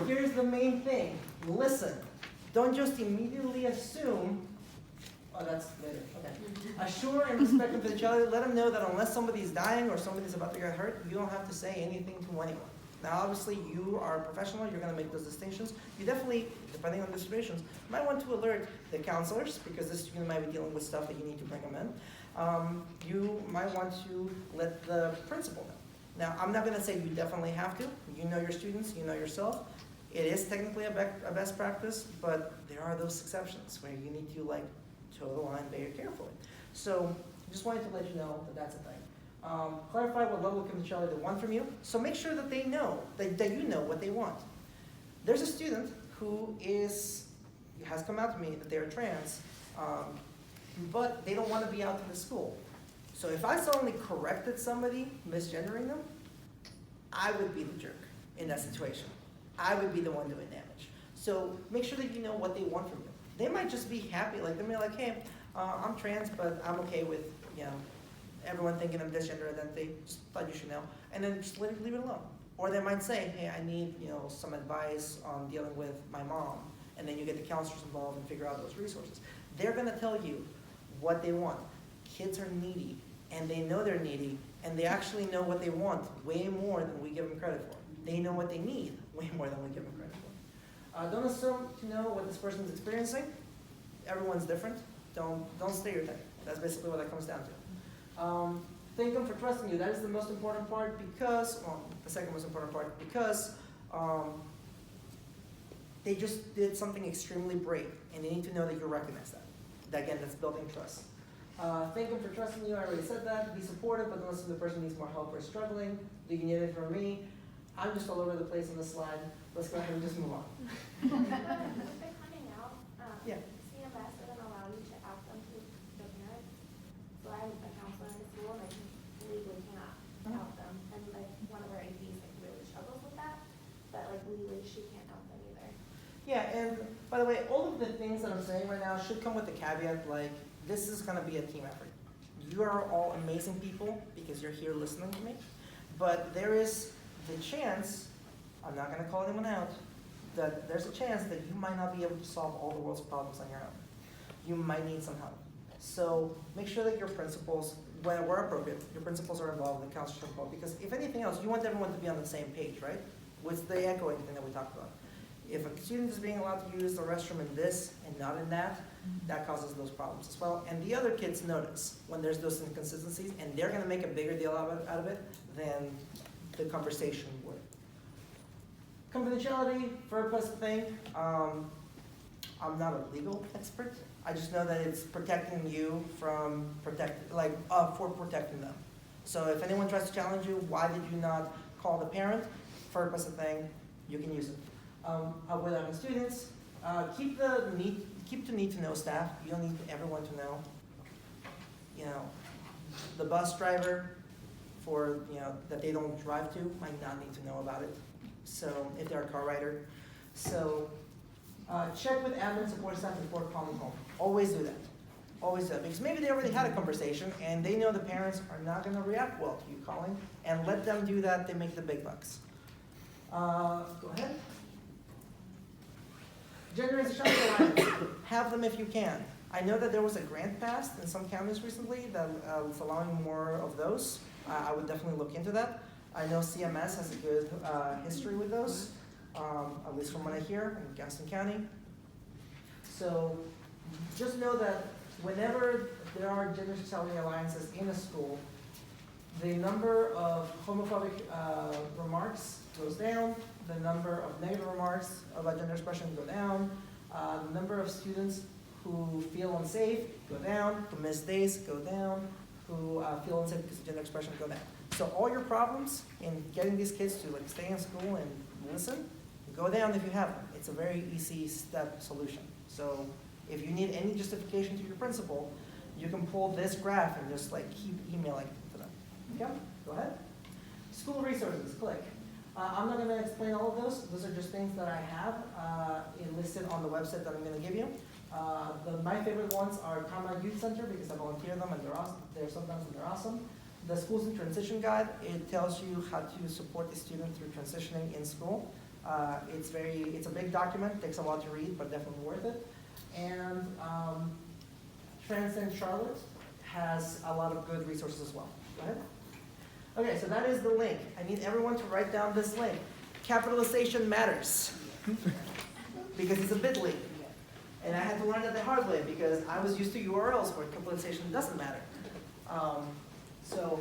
S1: Here's the main thing. Listen. Don't just immediately assume. Oh, that's later. Okay. Assure and respect confidentiality. Let them know that unless somebody's dying or somebody's about to get hurt, you don't have to say anything to anyone. Now, obviously, you are a professional. You're going to make those distinctions. You definitely, depending on the situations, might want to alert the counselors because this student might be dealing with stuff that you need to bring them in. You might want to let the principal know. Now, I'm not going to say you definitely have to. You know your students. You know yourself. It is technically a best practice, but there are those exceptions where you need to like toe the line very carefully. So just wanted to let you know that that's a thing. Clarify what level of confidentiality they want from you. So make sure that they know, that you know what they want. There's a student who has come out to me that they're trans, but they don't want to be out to the school. So if I suddenly corrected somebody misgendering them, I would be the jerk in that situation. I would be the one doing damage. So make sure that you know what they want from you. They might just be happy, like they may be like, hey, I'm trans, but I'm okay with, you know, everyone thinking I'm this gender identity. Just thought you should know, and then just leave it alone. Or they might say, hey, I need, you know, some advice on dealing with my mom, and then you get the counselors involved and figure out those resources. They're gonna tell you what they want. Kids are needy, and they know they're needy, and they actually know what they want way more than we give them credit for. They know what they need way more than we give them credit for. Don't assume to know what this person's experiencing. Everyone's different. Don't stereotype. That's basically what that comes down to. Thank them for trusting you. That is the most important part because, well, the second most important part, because they just did something extremely brave, and they need to know that you recognize that. Again, that's building trust. Thank them for trusting you. I already said that. Be supportive, but don't assume the person needs more help or is struggling. Do you need it from me? I'm just all over the place on this slide. Let's go ahead and just move on.
S6: With the coming out,
S1: Yeah.
S6: CMS doesn't allow you to out them to the parents. So I'm a counselor in the school, and I legally cannot out them. And like one of our APs like really struggles with that, but like legally she can't out them either.
S1: Yeah, and by the way, all of the things that I'm saying right now should come with the caveat, like, this is gonna be a team effort. You are all amazing people because you're here listening to me, but there is the chance, I'm not gonna call anyone out, that there's a chance that you might not be able to solve all the world's problems on your own. You might need some help. So make sure that your principals, where appropriate, your principals are involved, the counselors are involved, because if anything else, you want everyone to be on the same page, right? With the echoing thing that we talked about. If a student is being allowed to use the restroom in this and not in that, that causes those problems as well. And the other kids notice when there's those inconsistencies, and they're gonna make a bigger deal out of it than the conversation would. Confidentiality, third plus thing, I'm not a legal expert. I just know that it's protecting you from for protecting them. So if anyone tries to challenge you, why did you not call the parent? Third plus thing, you can use it. With our students, keep the need to know staff. You don't need everyone to know. You know, the bus driver for, you know, that they don't drive to might not need to know about it. So if they're a car rider. So check with admin support staff before calling home. Always do that. Always do that. Because maybe they already had a conversation and they know the parents are not going to react well to you calling. And let them do that. They make the big bucks. Go ahead. Gender and sexuality alliance. Have them if you can. I know that there was a grant passed in some counties recently that is allowing more of those. I would definitely look into that. I know CMS has a good history with those, at least from what I hear in Gaston County. So just know that whenever there are gender sexuality alliances in a school, the number of homophobic remarks goes down, the number of negative remarks about gender expression go down, the number of students who feel unsafe go down, who miss days go down, who feel unsafe because of gender expression go down. So all your problems in getting these kids to like stay in school and listen, go down if you have them. It's a very easy step solution. So if you need any justification to your principal, you can pull this graph and just like keep emailing to them. Okay, go ahead. School resources, click. I'm not going to explain all of those. Those are just things that I have listed on the website that I'm going to give you. My favorite ones are Tama Youth Center because I volunteer them and they're awesome. They're awesome. The Schools in Transition Guide, it tells you how to support the student through transitioning in school. It's a big document, takes a lot to read, but definitely worth it. And Transcend Charlotte has a lot of good resources as well. Go ahead. Okay, so that is the link. I need everyone to write down this link. Capitalization matters because it's a bit.ly. And I had to learn it the hard way because I was used to URLs where capitalization doesn't matter. So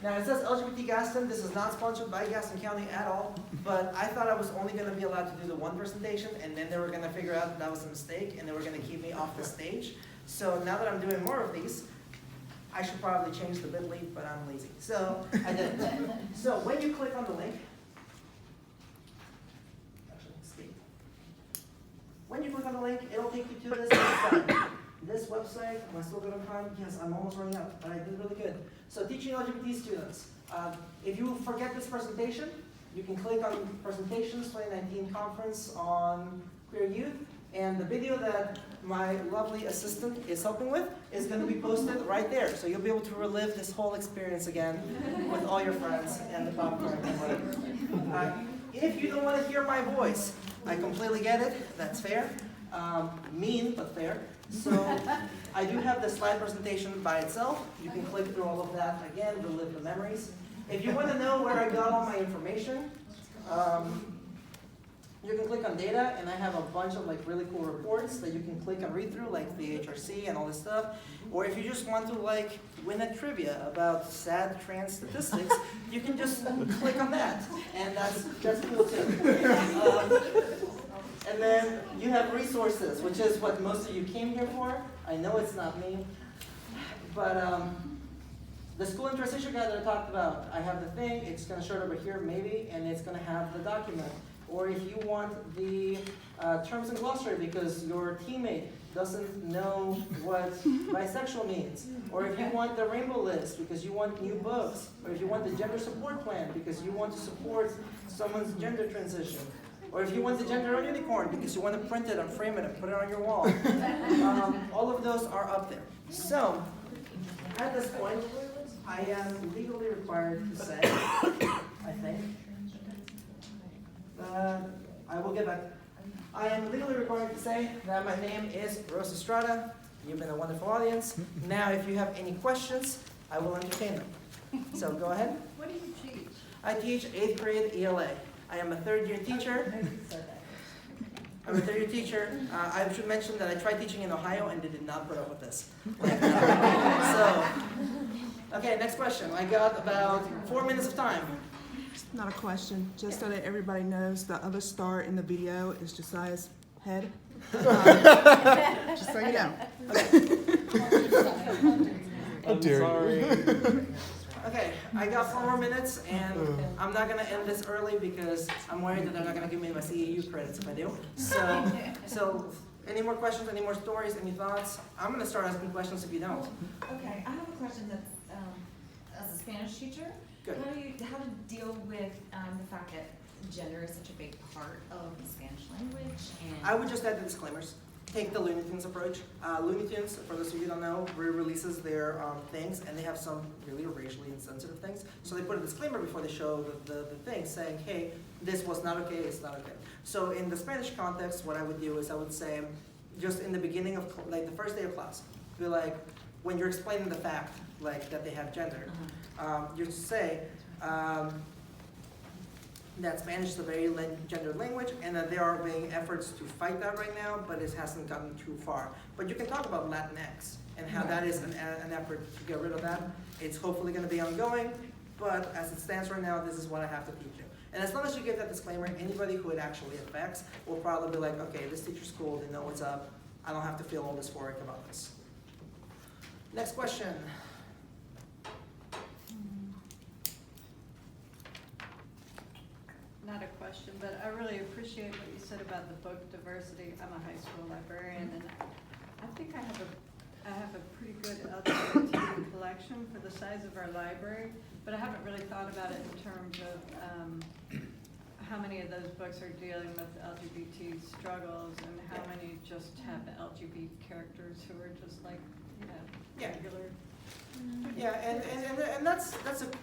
S1: now it says LGBT Gaston. This is not sponsored by Gaston County at all, but I thought I was only going to be allowed to do the one presentation, and then they were going to figure out that was a mistake, and they were going to keep me off the stage. So now that I'm doing more of these, I should probably change the bit.ly, but I'm lazy. So I did. So when you click on the link, actually escape. When you click on the link, it'll take you to this website. This website, am I still good on time? Yes, I'm almost running out, but I did really good. So teaching LGBT students. If you forget this presentation, you can click on Presentations 2019 Conference on Queer Youth, and the video that my lovely assistant is helping with is going to be posted right there. So you'll be able to relive this whole experience again with all your friends and the popcorn and whatever. If you don't want to hear my voice, I completely get it. That's fair. Mean, but fair. So I do have the slide presentation by itself. You can click through all of that again, relive the memories. If you want to know where I got all my information, you can click on data, and I have a bunch of like really cool reports that you can click and read through, like the HRC and all this stuff. Or if you just want to like win a trivia about sad trans statistics, you can just click on that, and that's cool too. And then you have resources, which is what most of you came here for. I know it's not me, but the school and transition guide that I talked about, I have the thing, it's going to show it over here maybe, and it's going to have the document. Or if you want the terms and glossary because your teammate doesn't know what bisexual means. Or if you want the rainbow list because you want new books. Or if you want the gender support plan because you want to support someone's gender transition. Or if you want the gender unicorn because you want to print it and frame it and put it on your wall. All of those are up there. So, at this point, I am legally required to say, I think, I will get back. I am legally required to say that my name is Rosa Estrada. You've been a wonderful audience. Now, if you have any questions, I will entertain them. So go ahead.
S5: What do you teach?
S1: I teach 8th grade ELA. I am a third-year teacher. I'm a third-year teacher. I should mention that I tried teaching in Ohio and they did not put up with this. So, okay, next question. I got about 4 minutes of time.
S7: Not a question, just so that everybody knows, the other star in the video is Josiah's head. Just so you know.
S8: I'm sorry.
S1: Okay, I got 4 more minutes, and I'm not gonna end this early because I'm worried that they're not gonna give me my CAU credits if I do. So any more questions, any more stories, any thoughts? I'm gonna start asking questions if you don't.
S9: Okay, I have a question that's, as a Spanish teacher,
S1: Good.
S9: how to deal with the fact that gender is such a big part of the Spanish language and.
S1: I would just add the disclaimers. Take the Looney Tunes approach. Looney Tunes, for those of you who don't know, re-releases their things, and they have some really racially insensitive things. So they put a disclaimer before they show the thing saying, hey, this was not okay, it's not okay. So in the Spanish context, what I would do is I would say, just in the beginning of, like the first day of class, be like, when you're explaining the fact, like that they have gender, you say, that Spanish is a very gendered language, and that there are being efforts to fight that right now, but it hasn't gotten too far. But you can talk about Latinx and how that is an effort to get rid of that. It's hopefully going to be ongoing, but as it stands right now, this is what I have to teach you. And as long as you give that disclaimer, anybody who it actually affects will probably be like, okay, this teacher's cool, they know what's up, I don't have to feel all dysphoric about this. Next question.
S10: Not a question, but I really appreciate what you said about the book diversity. I'm a high school librarian, and I think I have a pretty good LGBT collection for the size of our library, but I haven't really thought about it in terms of how many of those books are dealing with LGBT struggles and how many just have LGBT characters who are just like, you know, regular.
S1: Yeah, and that's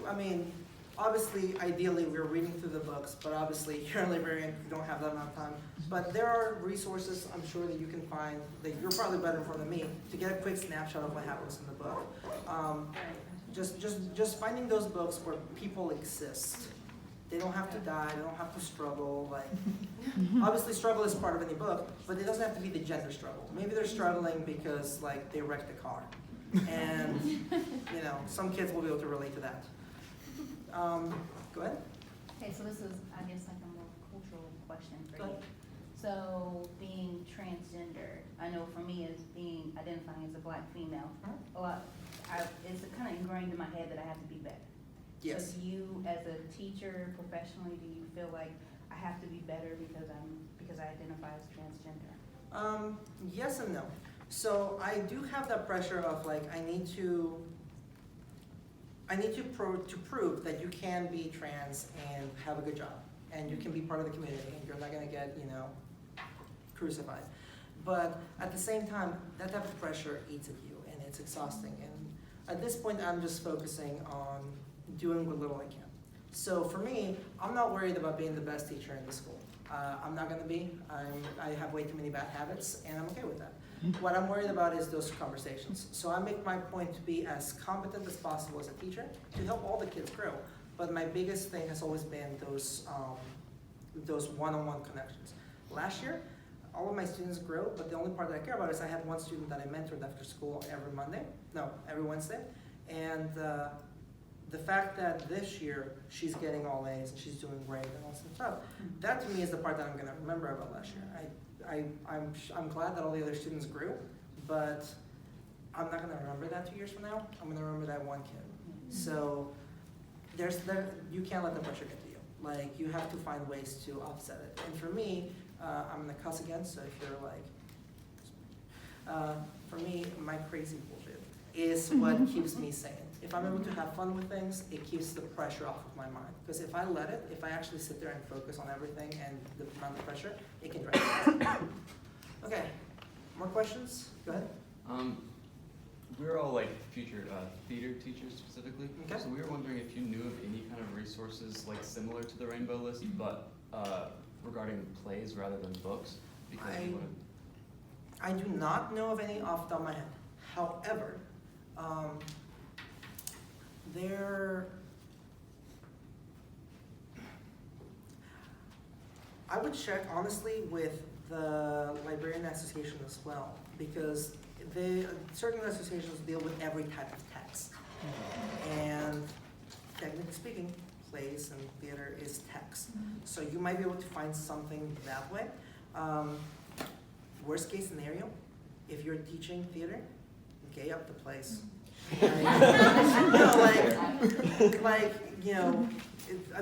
S1: I mean, obviously, ideally, we're reading through the books, but obviously, you're a librarian, you don't have that amount of time. But there are resources, I'm sure, that you can find, that you're probably better informed than me, to get a quick snapshot of what happens in the book. Just finding those books where people exist. They don't have to die, they don't have to struggle, like, obviously struggle is part of any book, but it doesn't have to be the gender struggle. Maybe they're struggling because, like, they wrecked a car. And, you know, some kids will be able to relate to that. Go ahead.
S5: Okay, so this is, I guess, like a more cultural question for
S1: Go
S5: you.
S1: ahead.
S5: So being transgender, I know for me as being, identifying as a black female, it's kind of ingrained in my head that I have to be better.
S1: Yes.
S5: So do you, as a teacher, professionally, do you feel like I have to be better because I identify as transgender?
S1: Yes and no. So I do have that pressure of like, I need to prove that you can be trans and have a good job, and you can be part of the community, and you're not gonna get, you know, crucified. But at the same time, that type of pressure eats at you, and it's exhausting. And at this point, I'm just focusing on doing what little I can. So for me, I'm not worried about being the best teacher in the school. I'm not gonna be. I have way too many bad habits, and I'm okay with that. What I'm worried about is those conversations. So I make my point to be as competent as possible as a teacher to help all the kids grow. But my biggest thing has always been those one-on-one connections. Last year, all of my students grew, but the only part that I care about is I had one student that I mentored after school every Wednesday. And the fact that this year she's getting all A's and she's doing great and all that stuff, that to me is the part that I'm gonna remember about last year. I'm glad that all the other students grew, but I'm not gonna remember that 2 years from now. I'm gonna remember that one kid. So you can't let the pressure get to you. Like, you have to find ways to offset it. And for me, I'm gonna cuss again, so if you're like, for me, my crazy bullshit is what keeps me sane. If I'm able to have fun with things, it keeps the pressure off of my mind. Because if I let it, if I actually sit there and focus on everything and the amount of pressure, it can drive me. Okay, more questions? Go ahead.
S8: We're all like future theater teachers specifically.
S1: Okay.
S8: So we were wondering if you knew of any kind of resources like similar to the Rainbow List, but regarding plays rather than books. Because
S1: I do not know of any off the top of my head. However, I would check honestly with the Librarian Association as well, because certain associations deal with every type of text. And technically speaking, plays and theater is text. So you might be able to find something that way. Worst case scenario, if you're teaching theater, gay up the place. I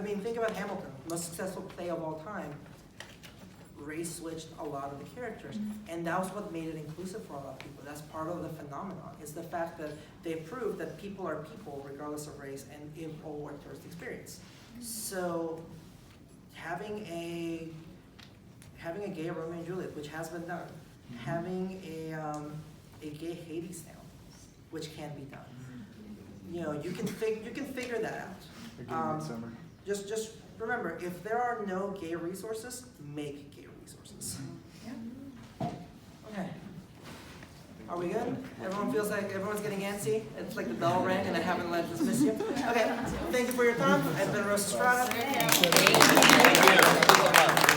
S1: mean, think about Hamilton, most successful play of all time. Race switched a lot of the characters, and that was what made it inclusive for a lot of people. That's part of the phenomenon, is the fact that they proved that people are people regardless of race and in all work towards the experience. So having a gay Romeo and Juliet, which has been done, having a gay Hades tale, which can be done. You know, you can figure that out. Just remember, if there are no gay resources, make gay resources. Yeah. Okay. Are we good? Everyone feels like everyone's getting antsy? It's like the bell rang and I haven't let dismiss you. Okay, thank you for your time. I've been Rosa Strada.
S3: Thank you.